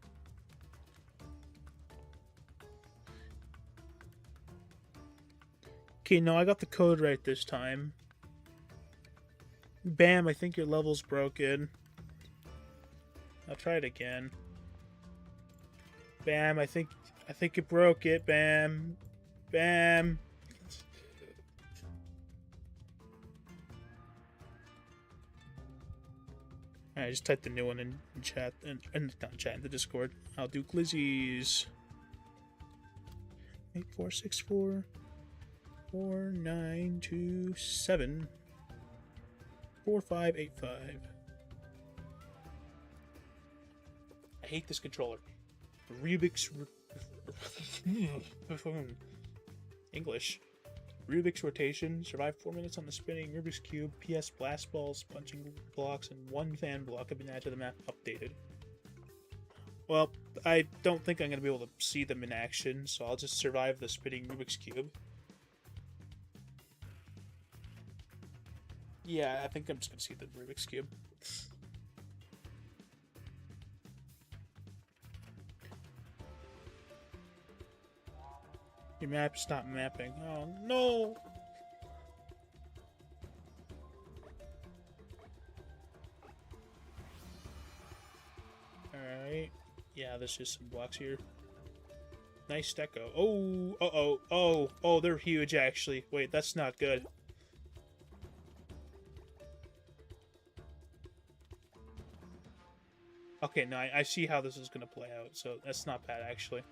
Okay, no, I got the code right this time. Bam, I think your level's broken. I'll try it again. Bam, I think it broke it. Bam. Bam. I just typed the new one in chat, and not chat, in the Discord. I'll do glizzies. 8464 4927 4585. I hate this controller. Rubik's English. Rubik's Rotation. Survive 4 minutes on the spinning Rubik's Cube. PS Blast Balls, punching blocks, and 1 fan block have been added to the map. Updated. Well, I don't think I'm going to be able to see them in action, so I'll just survive the spinning Rubik's Cube. Yeah, I think I'm just going to see the Rubik's Cube. Your map's not mapping. Oh, no! Alright. Yeah, there's just some blocks here. Nice deco. Oh, uh-oh. Oh, they're huge, actually. Wait, that's not good. Okay, no, I see how this is going to play out, so that's not bad, actually.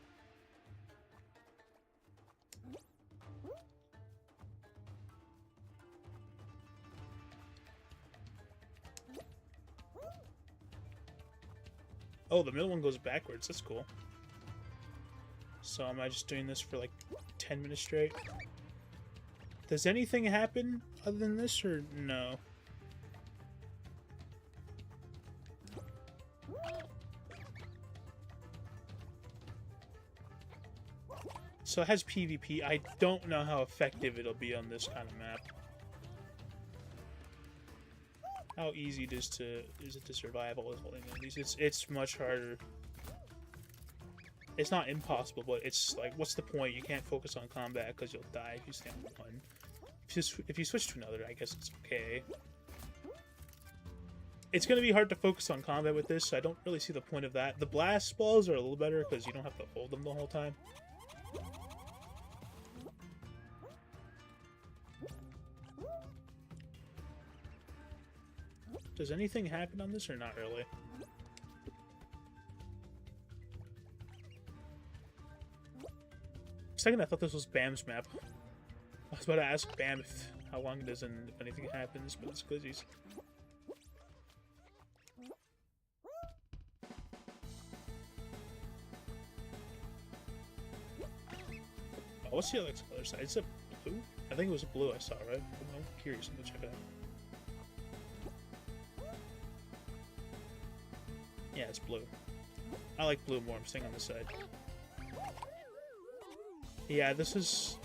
Oh, the middle one goes backwards. That's cool. So am I just doing this for like 10 minutes straight? Does anything happen other than this, or no? So it has PvP. I don't know how effective it'll be on this kind of map. How easy it is to survive all holding these? It's much harder. It's not impossible, but it's like, what's the point? You can't focus on combat because you'll die if you stay on one. If you switch to another, I guess it's okay. It's gonna be hard to focus on combat with this, so I don't really see the point of that. The blast balls are a little better because you don't have to hold them the whole time. Does anything happen on this or not really? For a second I thought this was Bam's map. I was about to ask Bam how long it is and if anything happens, but it's glizzies. Oh, what's the other side? Is it blue? I think it was blue I saw, right? I'm curious. I'm gonna check it out. Yeah, it's blue. I like blue more. I'm staying on this side. Yeah, this is...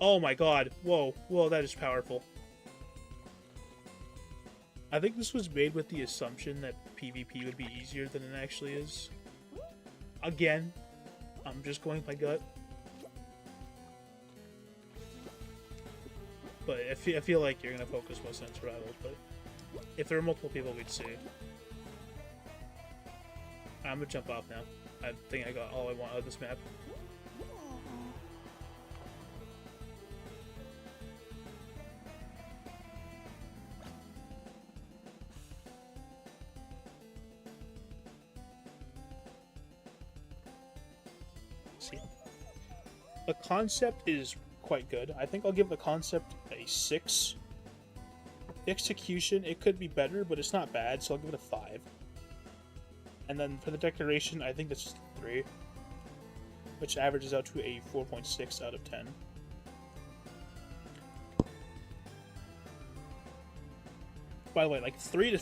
Oh my god. Whoa. Whoa, that is powerful. I think this was made with the assumption that PvP would be easier than it actually is. Again, I'm just going by gut. But I feel like you're going to focus mostly on survival, but... If there were multiple people, we'd see. I'm gonna jump off now. I think I got all I want out of this map. Let's see. The concept is quite good. I think I'll give the concept a 6. The execution, it could be better, but it's not bad, so I'll give it a 5. And then for the decoration, I think that's just a 3, which averages out to a 4.6 out of 10. By the way, like 3 to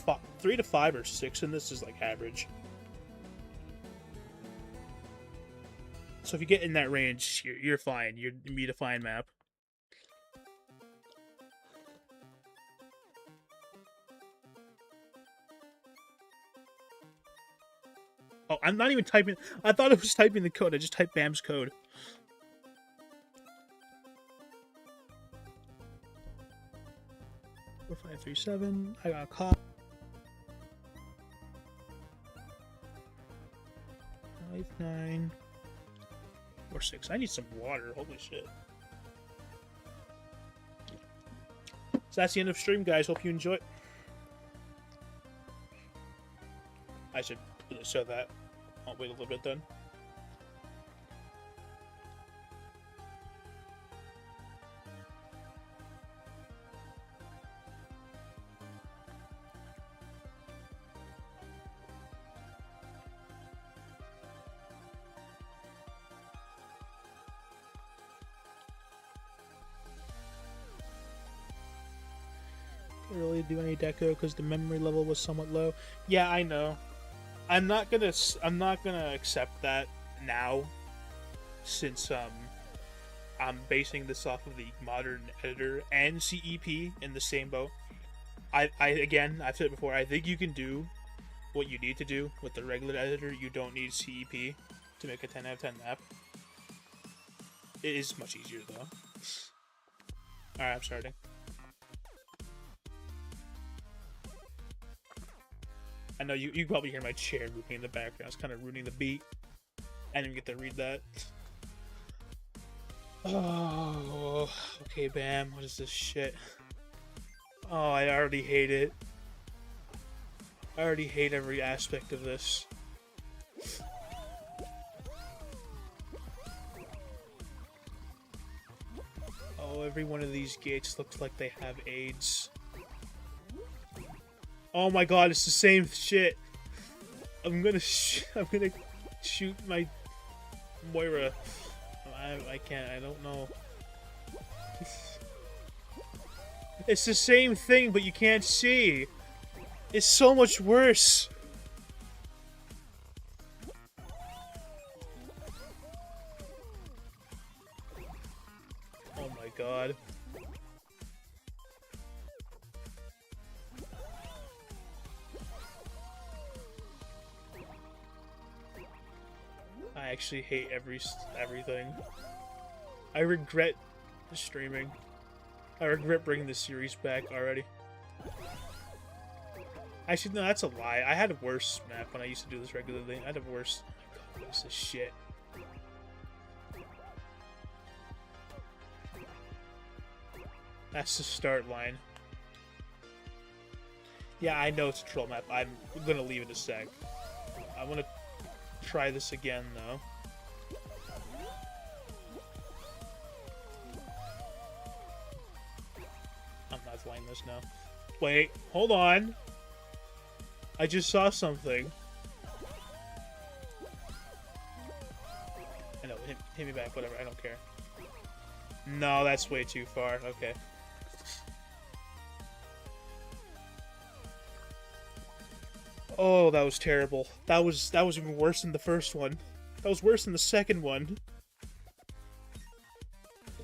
5 or 6 in this is like average. So if you get in that range, you're fine. You're meet a fine map. Oh, I'm not even typing. I thought it was typing the code. I just typed Bam's code. Four, 5, 3, 7. I got a call. 5, 9, 4, 6. I need some water. Holy shit. So that's the end of stream, guys. Hope you enjoy it. I should show that. I'll wait a little bit then. really do any deco because the memory level was somewhat low. Yeah, I know. I'm not gonna accept that now, since I'm basing this off of the modern editor and CEP in the same boat. I've said it before. I think you can do what you need to do with the regular editor. You don't need CEP to make a 10 out of 10 map. It is much easier though. Alright, I'm starting. I know you probably hear my chair moving in the background. It's kind of ruining the beat. I didn't even get to read that. Oh, okay, Bam. What is this shit? Oh, I already hate it. I already hate every aspect of this. Oh, every one of these gates looks like they have AIDS. Oh my god, it's the same shit. I'm gonna shoot my Moira. I can't. I don't know. It's the same thing, but you can't see. It's so much worse. Oh my god. I actually hate everything. I regret streaming. I regret bringing this series back already. Actually, no, that's a lie. I had a worse map when I used to do this regularly. I had a worse... Oh my god, what is this shit? That's the start line. Yeah, I know it's a troll map. I'm gonna leave it a sec. I wanna try this again, though. I'm not playing this now. Wait, hold on. I just saw something. I know, hit me back, whatever, I don't care. No, that's way too far, okay. Oh, that was terrible. That was even worse than the first one. That was worse than the second one.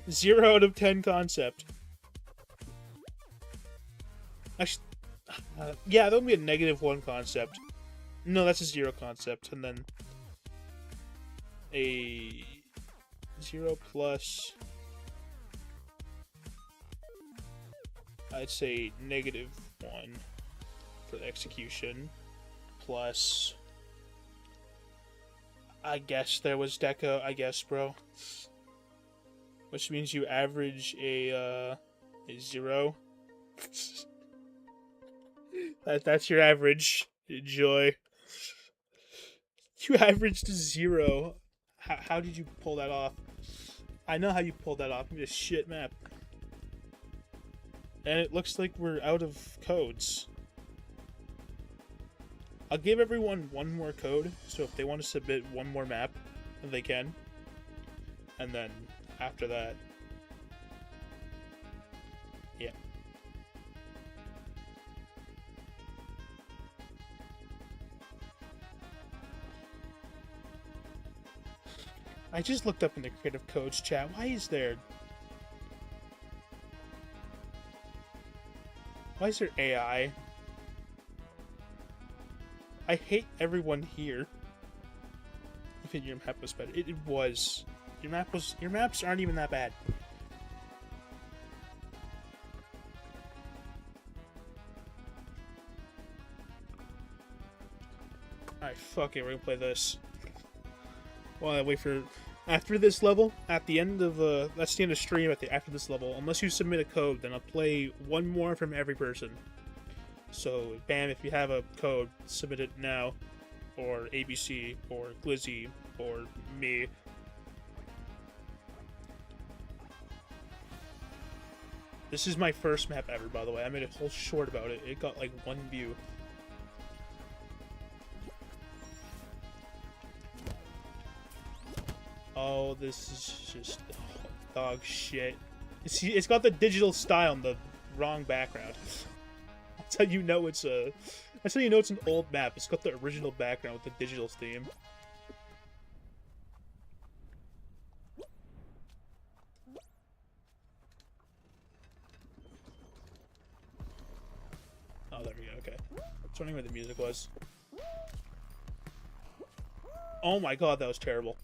0 out of 10 concept. Actually, yeah, that would be a -1 concept. No, that's a 0 concept, and then a 0 plus. I'd say -1 for the execution, plus. I guess there was deco. I guess, bro. Which means you average a 0. That's your average. Enjoy. You averaged a 0. How did you pull that off? I know how you pulled that off. It's a shit map. And it looks like we're out of codes. I'll give everyone one more code, so if they want to submit one more map, they can. And then, after that... yeah. I just looked up in the Creative Codes chat. Why is there AI? I hate everyone here. Even your map was better. It was. Your maps aren't even that bad. Alright, fuck it, we're gonna play this. While I wait for... After this level, at the end of that's the end of stream. After this level, unless you submit a code, then I'll play one more from every person. So, Bam, if you have a code, submit it now, or ABC, or Glizzy, or me. This is my first map ever, by the way. I made a whole short about it. It got like 1 view. Oh, this is just dog shit. It's got the digital style and the wrong background. That's how you know it's a. That's how you know it's an old map. It's got the original background with the digital theme. Oh, there we go. Okay. I was wondering where the music was. Oh my god, that was terrible.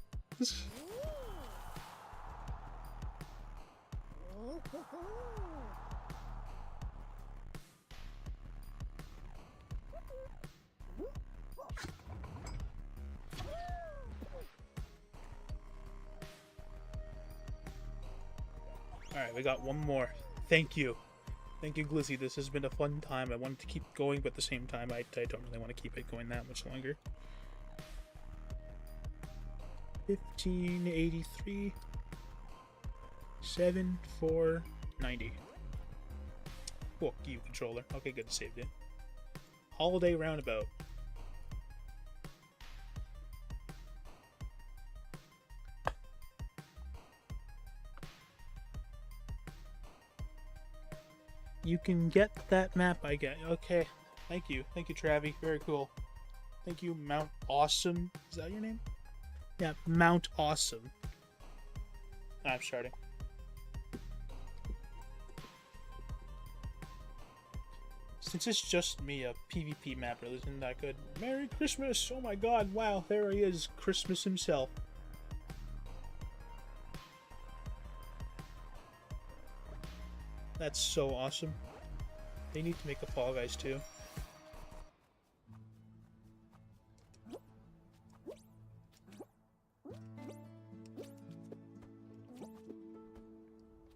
Alright, we got one more. Thank you. Thank you, Glizzy. This has been a fun time. I wanted to keep going, but at the same time, I don't really want to keep it going that much longer. 1583 7490. Fuck you, controller. Okay, good, saved it. Holiday Roundabout. You can get that map, I get. Okay. Thank you. Thank you, Travi. Very cool. Thank you, Mount Awesome. Is that your name? Yeah, Mount Awesome. I'm starting. Since it's just me, a PvP map really isn't that good. Merry Christmas! Oh my god, wow, there he is, Christmas himself. That's so awesome. They need to make a Fall Guys too.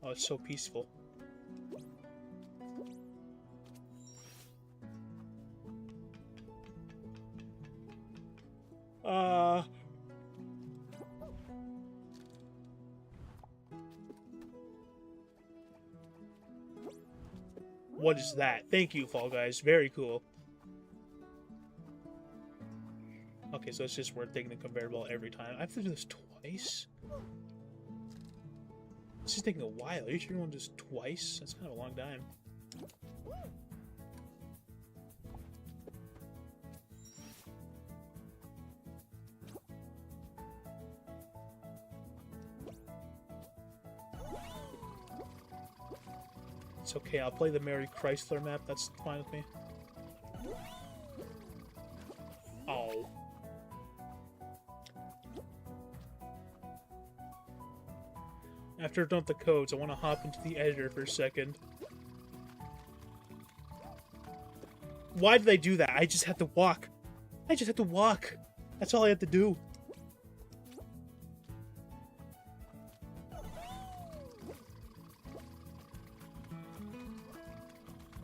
Oh, it's so peaceful. What is that? Thank you, Fall Guys. Very cool. Okay, so it's just worth taking the conveyor belt every time. I have to do this twice? This is taking a while. Are you sure you want to do this twice? That's kind of a long time. It's okay, I'll play the Mary Chrysler map, that's fine with me. Oh. After I've done with the codes, I want to hop into the editor for a second. Why did I do that? I just had to walk. I just had to walk. That's all I had to do.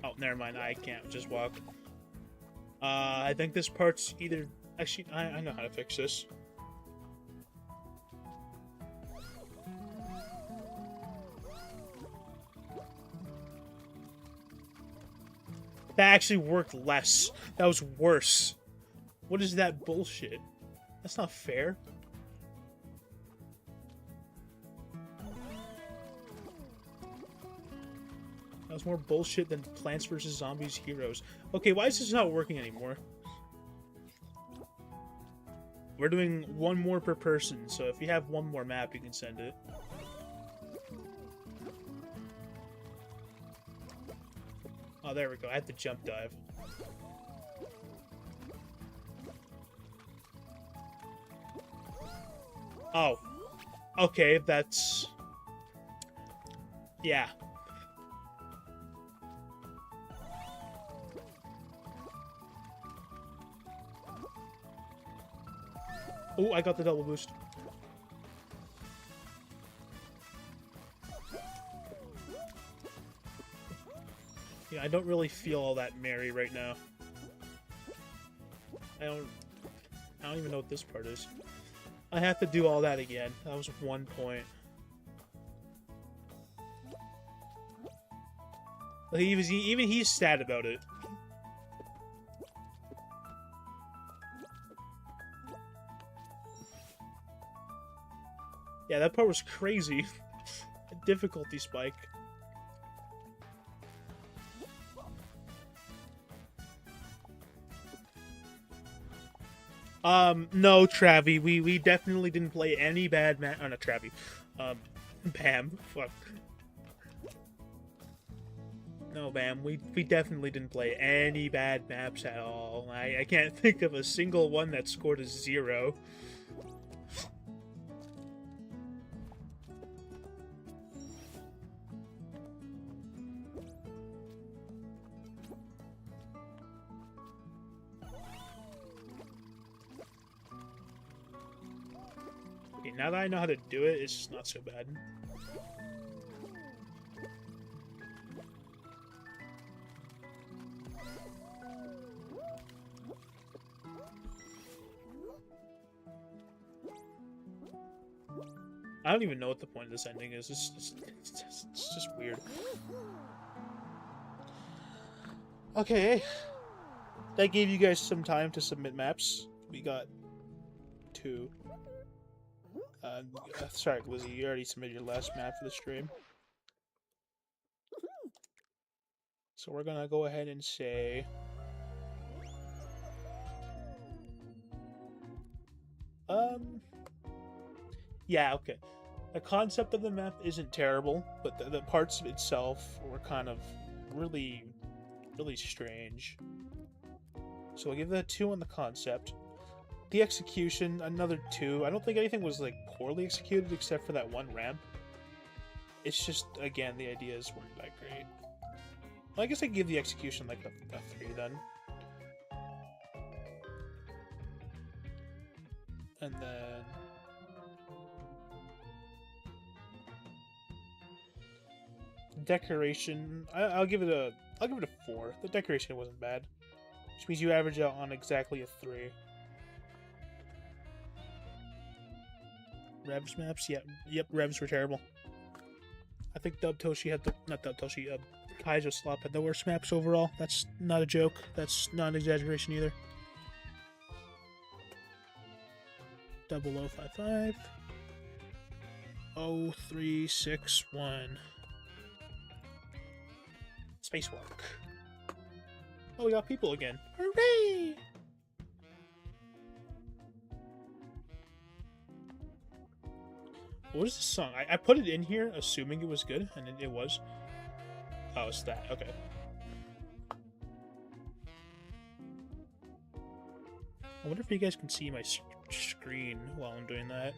Oh, never mind. I can't just walk. I think this part's either... Actually, I know how to fix this. That actually worked less. That was worse. What is that bullshit? That's not fair. That was more bullshit than Plants vs. Zombies Heroes. Okay, why is this not working anymore? We're doing one more per person, so if you have one more map, you can send it. Oh, there we go. I had to jump dive. Oh. Okay, that's... Yeah. Oh, I got the double boost. Yeah, I don't really feel all that merry right now. I don't even know what this part is. I have to do all that again. That was 1 point. Like, even he's sad about it. Yeah, that part was crazy. Difficulty spike. No, Travi. We definitely didn't play any bad map. Oh, not Travi. Bam. Fuck. No, Bam. We definitely didn't play any bad maps at all. I can't think of a single one that scored a 0. Okay, now that I know how to do it, it's just not so bad. I don't even know what the point of this ending is. It's just weird. Okay. That gave you guys some time to submit maps. We got 2. Sorry, Lizzie, you already submitted your last map for the stream. So we're gonna go ahead and say... Yeah, okay. The concept of the map isn't terrible, but the parts of itself were kind of really, really strange. So I'll give that 2 on the concept. The execution, another 2. I don't think anything was, like, poorly executed except for that one ramp. It's just, again, the ideas weren't that great. Well, I guess I give the execution, like, a 3 then. And then... decoration, I'll give it a 4. The decoration wasn't bad, which means you average out on exactly a 3. Revs maps, yeah, yep, Revs were terrible. I think Dubtoshi had the not Dubtoshi, Kaizo Slop had the worst maps overall. That's not a joke. That's not an exaggeration either. 0055 0361 Spacewalk. Oh, we got people again. Hooray! What is this song? I put it in here assuming it was good, and it was. Oh, it's that. Okay. I wonder if you guys can see my screen while I'm doing that.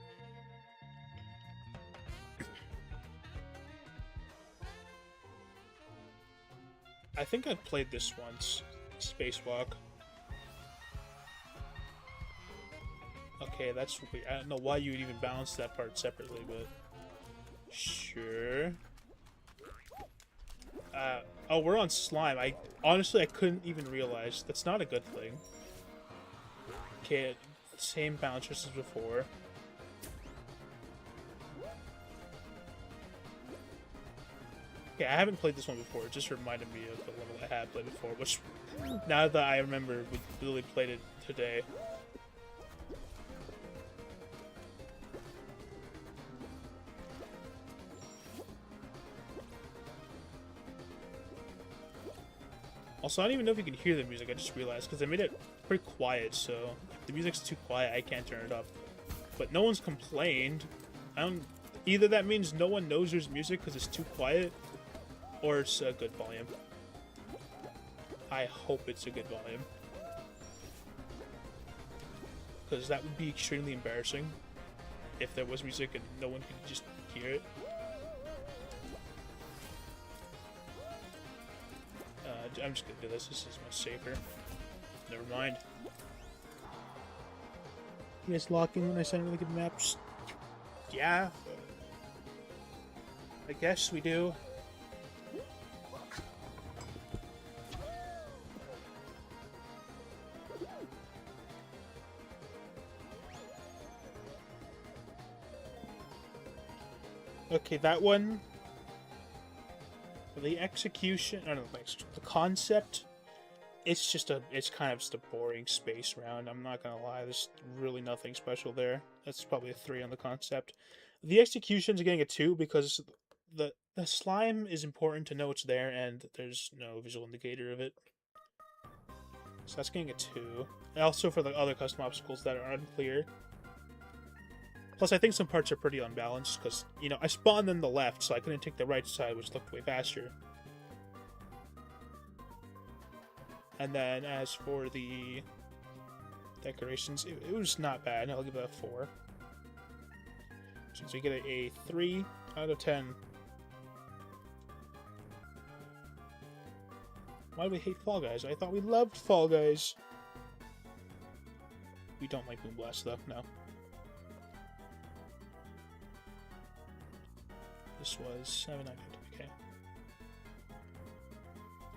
I think I've played this once. Spacewalk. Okay, that's weird. I don't know why you would even balance that part separately, but... Sure. Oh, we're on slime. Honestly, I couldn't even realize. That's not a good thing. Okay, same bouncers as before. Okay, I haven't played this one before. It just reminded me of the level I had played before, which, now that I remember, we literally played it today. Also, I don't even know if you can hear the music, I just realized, because I made it pretty quiet, so if the music's too quiet, I can't turn it up. But no one's complained. Either that means no one knows there's music because it's too quiet, or it's a good volume. I hope it's a good volume. Because that would be extremely embarrassing if there was music and no one could just hear it. I'm just gonna do this. This is much safer. Never mind. You guys locking when I send really good maps? Yeah. I guess we do. Okay, that one. The execution, I don't know, the concept, it's kind of just a boring space round. I'm not gonna lie, there's really nothing special there. That's probably a 3 on the concept. The execution's getting a 2 because the slime is important to know it's there, and there's no visual indicator of it. So that's getting a 2. And also for the other custom obstacles that are unclear. Plus, I think some parts are pretty unbalanced, because, you know, I spawned on the left, so I couldn't take the right side, which looked way faster. And then, as for the decorations, it was not bad. I'll give it a 4. So we get a 3 out of 10. Why do we hate Fall Guys? I thought we loved Fall Guys. We don't like Boom Blast, though, no. This was 7950, okay.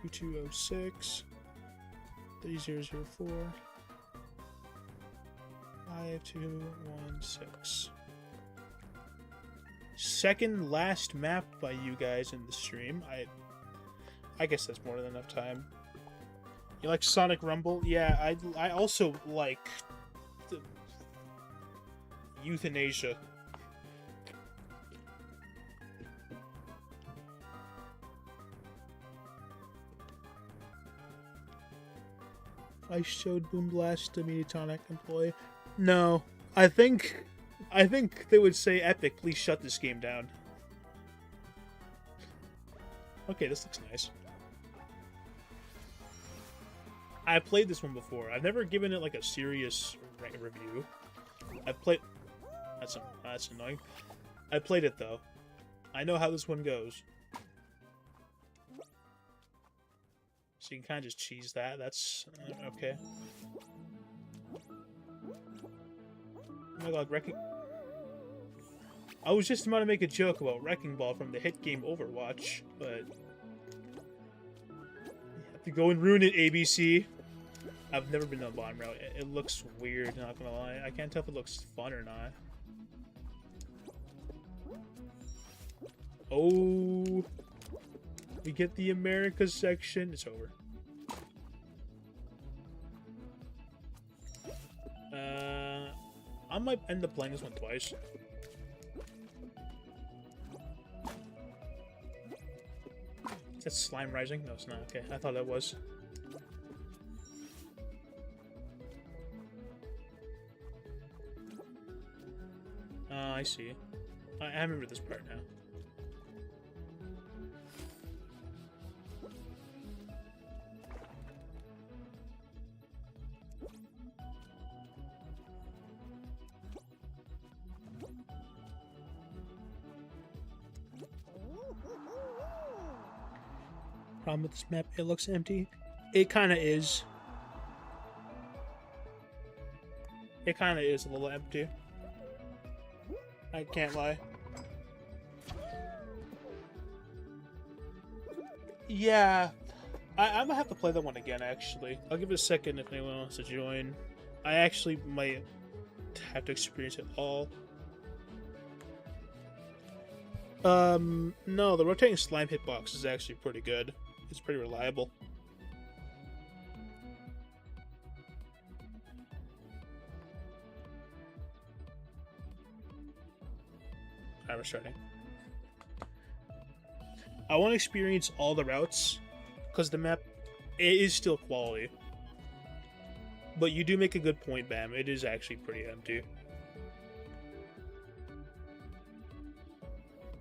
2206, 3004, 5216. Second last map by you guys in the stream. I guess that's more than enough time. You like Sonic Rumble? Yeah, I also like the Euthanasia. I showed Boom Blast to Mediatonic employee. No, I think they would say, Epic, please shut this game down. Okay, this looks nice. I played this one before. I've never given it like a serious review. I played. That's annoying. I played it though. I know how this one goes. So you can kind of just cheese that. That's okay. Oh my god, Wrecking... I was just about to make a joke about Wrecking Ball from the hit game Overwatch, but... You have to go and ruin it, ABC. I've never been on the bottom route. It looks weird, not gonna lie. I can't tell if it looks fun or not. Oh... We get the Americas section. It's over. I might end up playing this one twice. Is that Slime Rising? No, it's not. Okay, I thought that was. I see. I remember this part now. Problem with this map, it looks empty. It kind of is. It kind of is a little empty. I can't lie. Yeah, I'm gonna have to play that one again, actually. I'll give it a second if anyone wants to join. I actually might have to experience it all. No, the rotating slime hitbox is actually pretty good. It's pretty reliable. Alright, we're starting. I want to experience all the routes, because the map, it is still quality. But you do make a good point, Bam. It is actually pretty empty.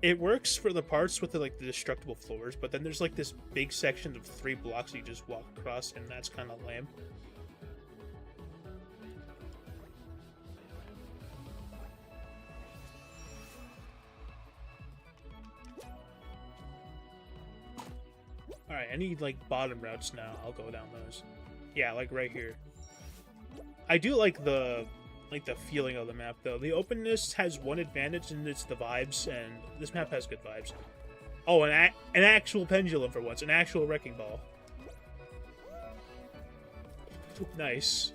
It works for the parts with the, like, the destructible floors, but then there's like this big section of 3 blocks you just walk across, and that's kind of lame. Alright, I need like bottom routes now. I'll go down those. Yeah, like right here. I do like the feeling of the map, though. The openness has one advantage, and it's the vibes, and this map has good vibes. Oh, an actual pendulum for once. An actual Wrecking Ball. Nice.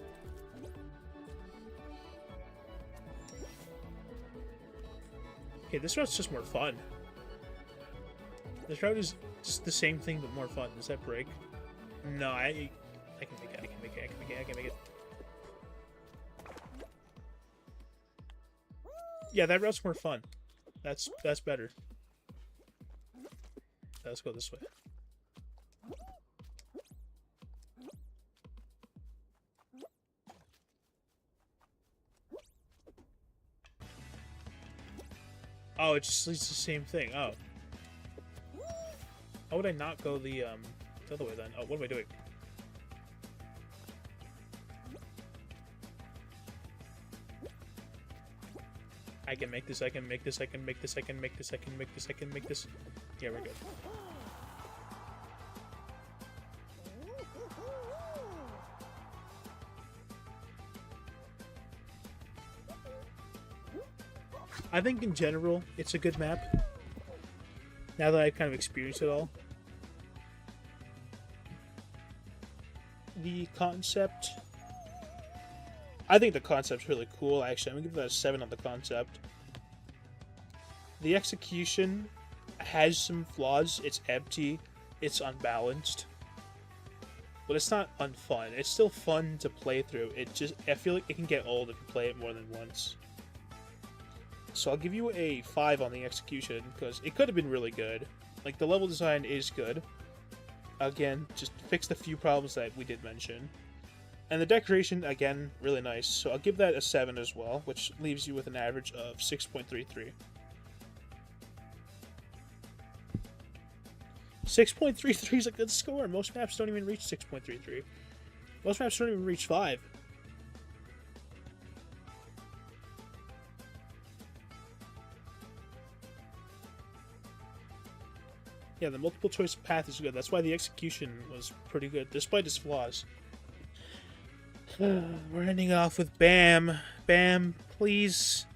Okay, this route's just more fun. This route is just the same thing, but more fun. Does that break? No, I can make it. I can make it. Yeah, that route's more fun. That's better. Let's go this way. Oh, it just leads to the same thing. Oh. How would I not go the other way then? Oh, what am I doing? I can make this, I can make this, I can make this, I can make this, I can make this, I can make this. Yeah, we're good. I think in general, it's a good map. Now that I've kind of experienced it all. The concept... I think the concept's really cool, actually. I'm gonna give that a 7 on the concept. The execution has some flaws. It's empty. It's unbalanced. But it's not unfun. It's still fun to play through. I feel like it can get old if you play it more than once. So I'll give you a 5 on the execution, because it could have been really good. Like, the level design is good. Again, just fixed a few problems that we did mention. And the decoration, again, really nice. So I'll give that a 7 as well, which leaves you with an average of 6.33. 6.33 is a good score. Most maps don't even reach 6.33. Most maps don't even reach 5. Yeah, the multiple choice path is good. That's why the execution was pretty good, despite its flaws. We're ending off with Bam. Bam, please.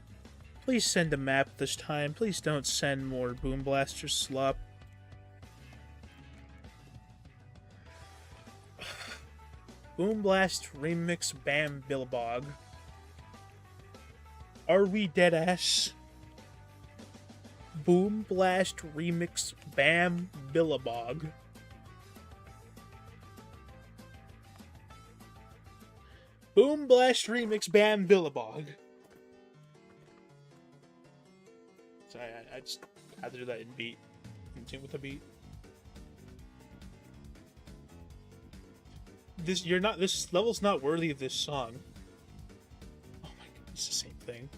Please send a map this time. Please don't send more Boom Blaster slop. Boom Blast Remix Bam Billabog. Are we deadass? Boom Blast Remix Bam Billabog. Boom Blast Remix Bam Billabog. Sorry, I just had to do that in beat. In tune with the beat. This level's not worthy of this song. Oh my god, it's the same thing.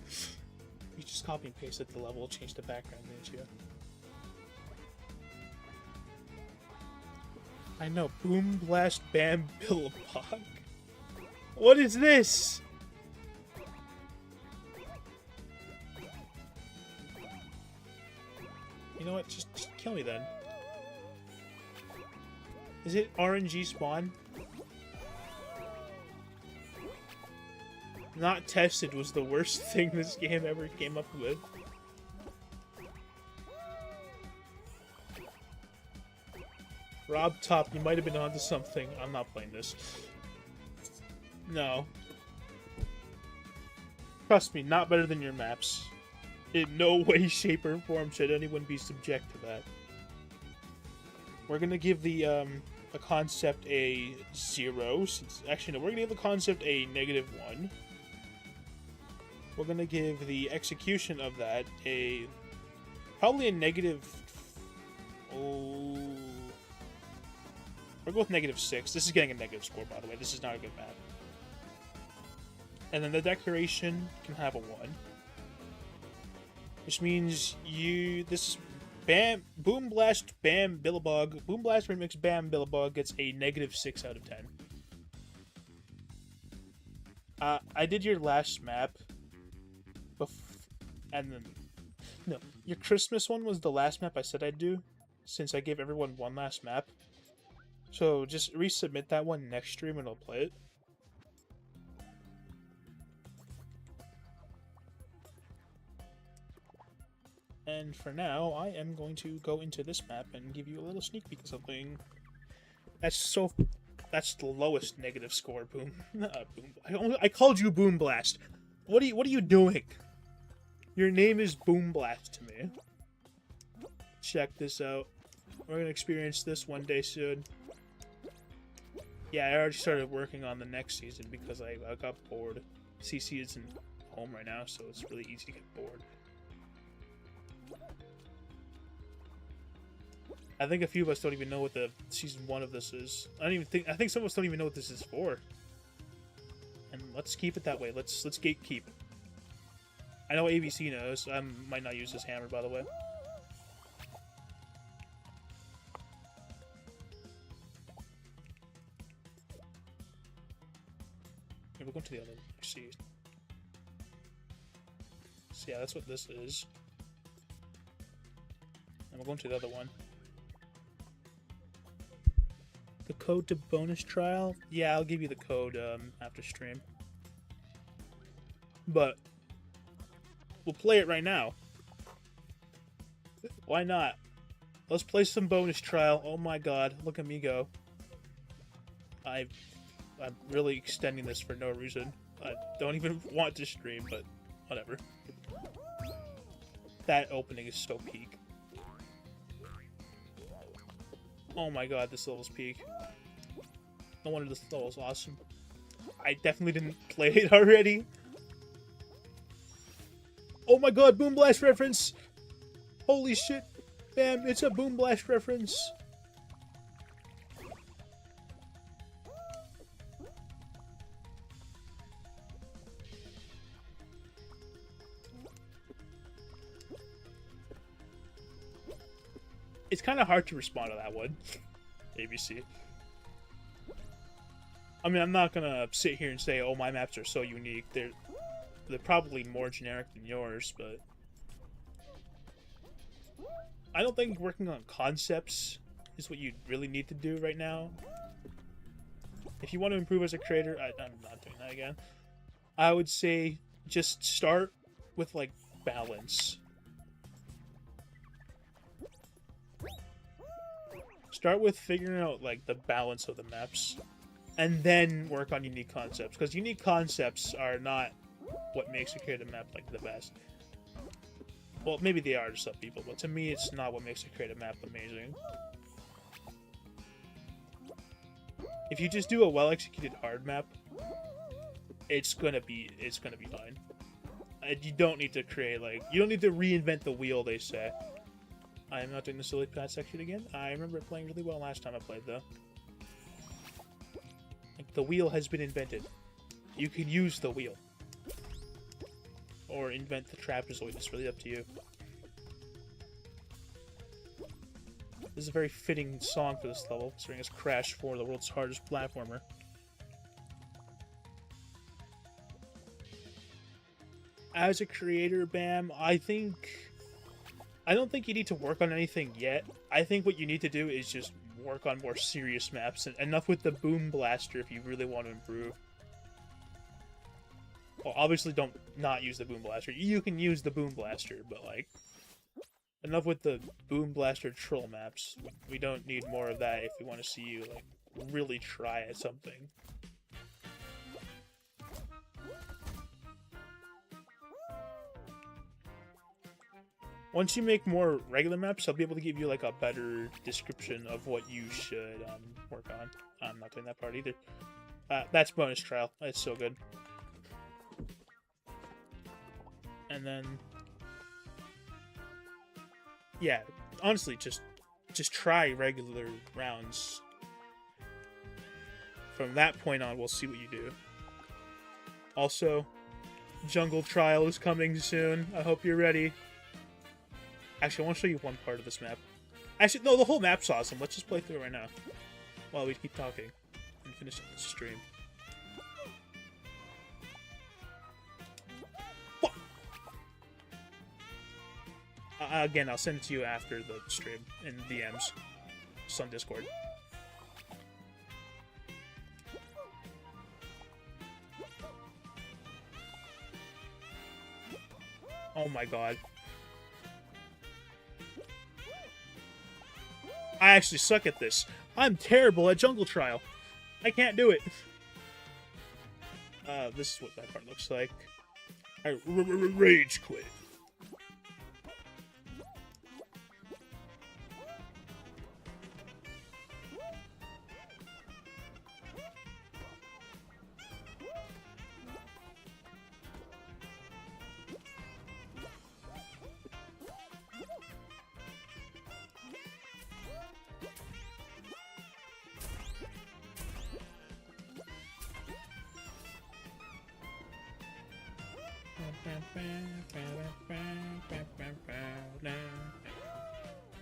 You just copy and pasted the level, change the background, didn't you? I know, Boom Blast Bam Billabog. What is this? You know what, just kill me then. Is it RNG spawn? Not tested was the worst thing this game ever came up with. Rob Top, you might have been onto something. I'm not playing this. No. Trust me, not better than your maps. In no way, shape, or form should anyone be subject to that. We're gonna give the concept a 0. Actually, no, we're gonna give the concept a -1. We're gonna give the execution of that probably a negative. Oh, we'll go with -6. This is getting a negative score, by the way. This is not a good map. And then the decoration can have a 1, which means this Boom Blast Bam Billabog, Boom Blast Remix Bam Billabog gets a -6 out of 10. I did your last map. And then, no, your Christmas one was the last map I said I'd do, since I gave everyone one last map. So just resubmit that one next stream and I'll play it. And for now, I am going to go into this map and give you a little sneak peek of something. That's the lowest negative score, Boom. Boom. I called you Boom Blast. What are you doing? Your name is Boom Blast to me. Check this out. We're gonna experience this one day soon. Yeah, I already started working on the next season because I got bored. CC isn't home right now, so it's really easy to get bored. I think a few of us don't even know what the season 1 of this is. I think some of us don't even know what this is for. And let's keep it that way. Let's gatekeep. I know ABC knows. I might not use this hammer, by the way. Okay, we'll go to the other. See. So yeah, that's what this is. And we'll go into the other one. The code to bonus trial? Yeah, I'll give you the code after stream. But we'll play it right now. Why not? Let's play some bonus trial. Oh my god, look at me go. I'm really extending this for no reason. I don't even want to stream, but whatever. That opening is so peak. Oh my god, this level's peak. No wonder this level's awesome. I definitely didn't play it already. Oh my god, Boom Blast reference! Holy shit! Bam, it's a Boom Blast reference! It's kind of hard to respond to that one. ABC. I mean, I'm not gonna sit here and say, oh, my maps are so unique. They're probably more generic than yours, but I don't think working on concepts is what you really need to do right now. If you want to improve as a creator, I'm not doing that again. I would say just start with, like, balance. Start with figuring out, like, the balance of the maps, and then work on unique concepts, because unique concepts are not what makes a creative map, like, the best. Well, maybe they are to some people, but to me, it's not what makes a creative map amazing. If you just do a well-executed hard map, it's gonna be fine. You don't need to create, like, you don't need to reinvent the wheel, they say. I am not doing the silly pad section again. I remember it playing really well last time I played, though. Like, the wheel has been invented. You can use the wheel. Or invent the trapezoid. It's really up to you. This is a very fitting song for this level, considering it's Crash 4, the world's hardest platformer. As a creator, Bam, I don't think you need to work on anything yet. I think what you need to do is just work on more serious maps. And enough with the Boom Blaster if you really want to improve. Well, obviously don't not use the Boom Blaster. You can use the Boom Blaster, but, like, enough with the Boom Blaster troll maps. We don't need more of that if we want to see you, like, really try at something. Once you make more regular maps, I'll be able to give you, like, a better description of what you should work on. I'm not doing that part either. That's bonus trial. It's so good. And then, yeah, honestly, just try regular rounds. From that point on, we'll see what you do. Also, Jungle Trial is coming soon. I hope you're ready. Actually, I want to show you one part of this map. Actually, no, the whole map's awesome. Let's just play through it right now. While we keep talking. And finish the stream. Again, I'll send it to you after the stream in DMs. Just on Discord. Oh my god. I actually suck at this. I'm terrible at Jungle Trial. I can't do it. This is what that part looks like. I rage quit.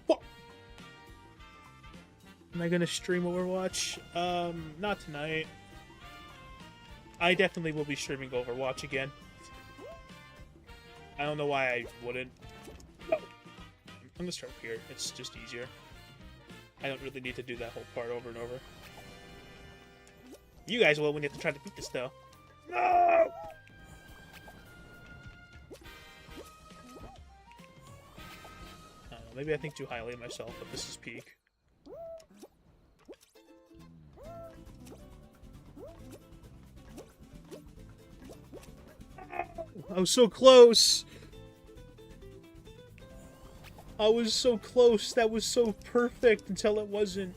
What? Am I gonna stream Overwatch? Not tonight. I definitely will be streaming Overwatch again. I don't know why I wouldn't. Oh. I'm gonna start here. It's just easier. I don't really need to do that whole part over and over. You guys will when you have to try to beat this, though. No! I don't know, maybe I think too highly of myself, but this is peak. I was so close! I was so close. That was so perfect until it wasn't.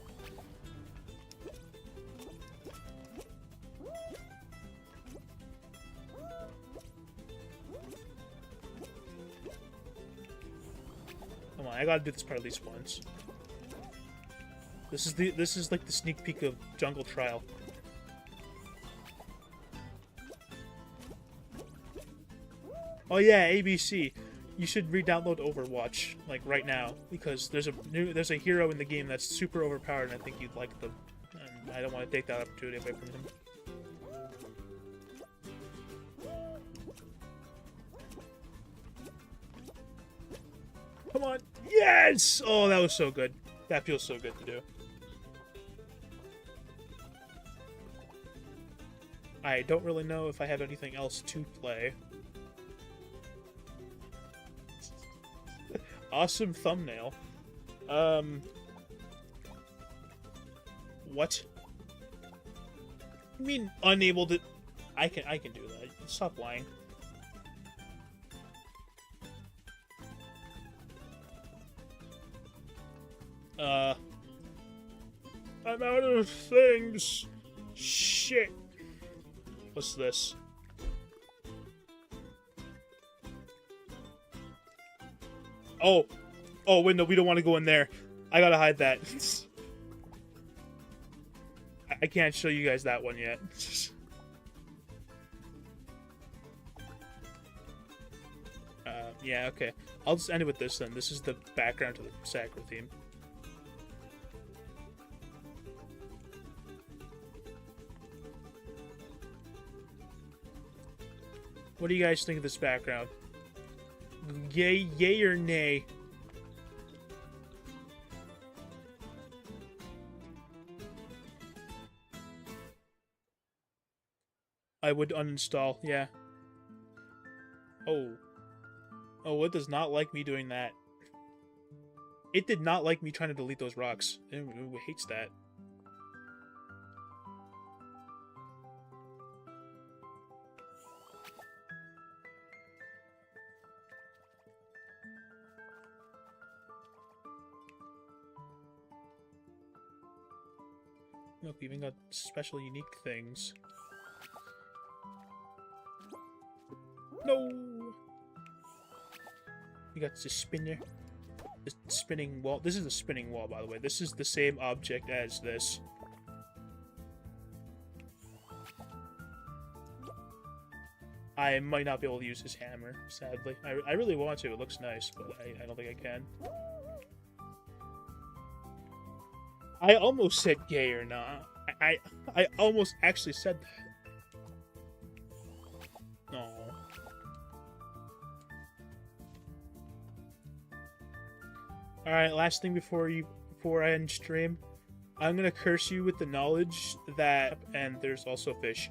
Come on, I gotta do this part at least once. This is like the sneak peek of Jungle Trial. Oh yeah, ABC. You should re-download Overwatch, like, right now, because there's a hero in the game that's super overpowered, and I think you'd like them. And I don't want to take that opportunity away from him. Come on! Yes! Oh, that was so good. That feels so good to do. I don't really know if I have anything else to play. Awesome thumbnail. What? I mean, unable to... I can do that. Stop lying. I'm out of things. Shit. What's this? Oh. Oh, wait, no, we don't want to go in there. I gotta hide that. I can't show you guys that one yet. Yeah, okay. I'll just end it with this then. This is the background to the Sakura theme. What do you guys think of this background? Yay or nay? I would uninstall, yeah. Oh. Oh, it does not like me doing that. It did not like me trying to delete those rocks. It hates that. Look, we even got special unique things. No! We got the spinner. The spinning wall. This is a spinning wall, by the way. This is the same object as this. I might not be able to use his hammer, sadly. I really want to. It looks nice, but I don't think I can. I almost said gay or not. I almost actually said that. No. Alright, last thing before I end stream. I'm gonna curse you with the knowledge that and there's also fish.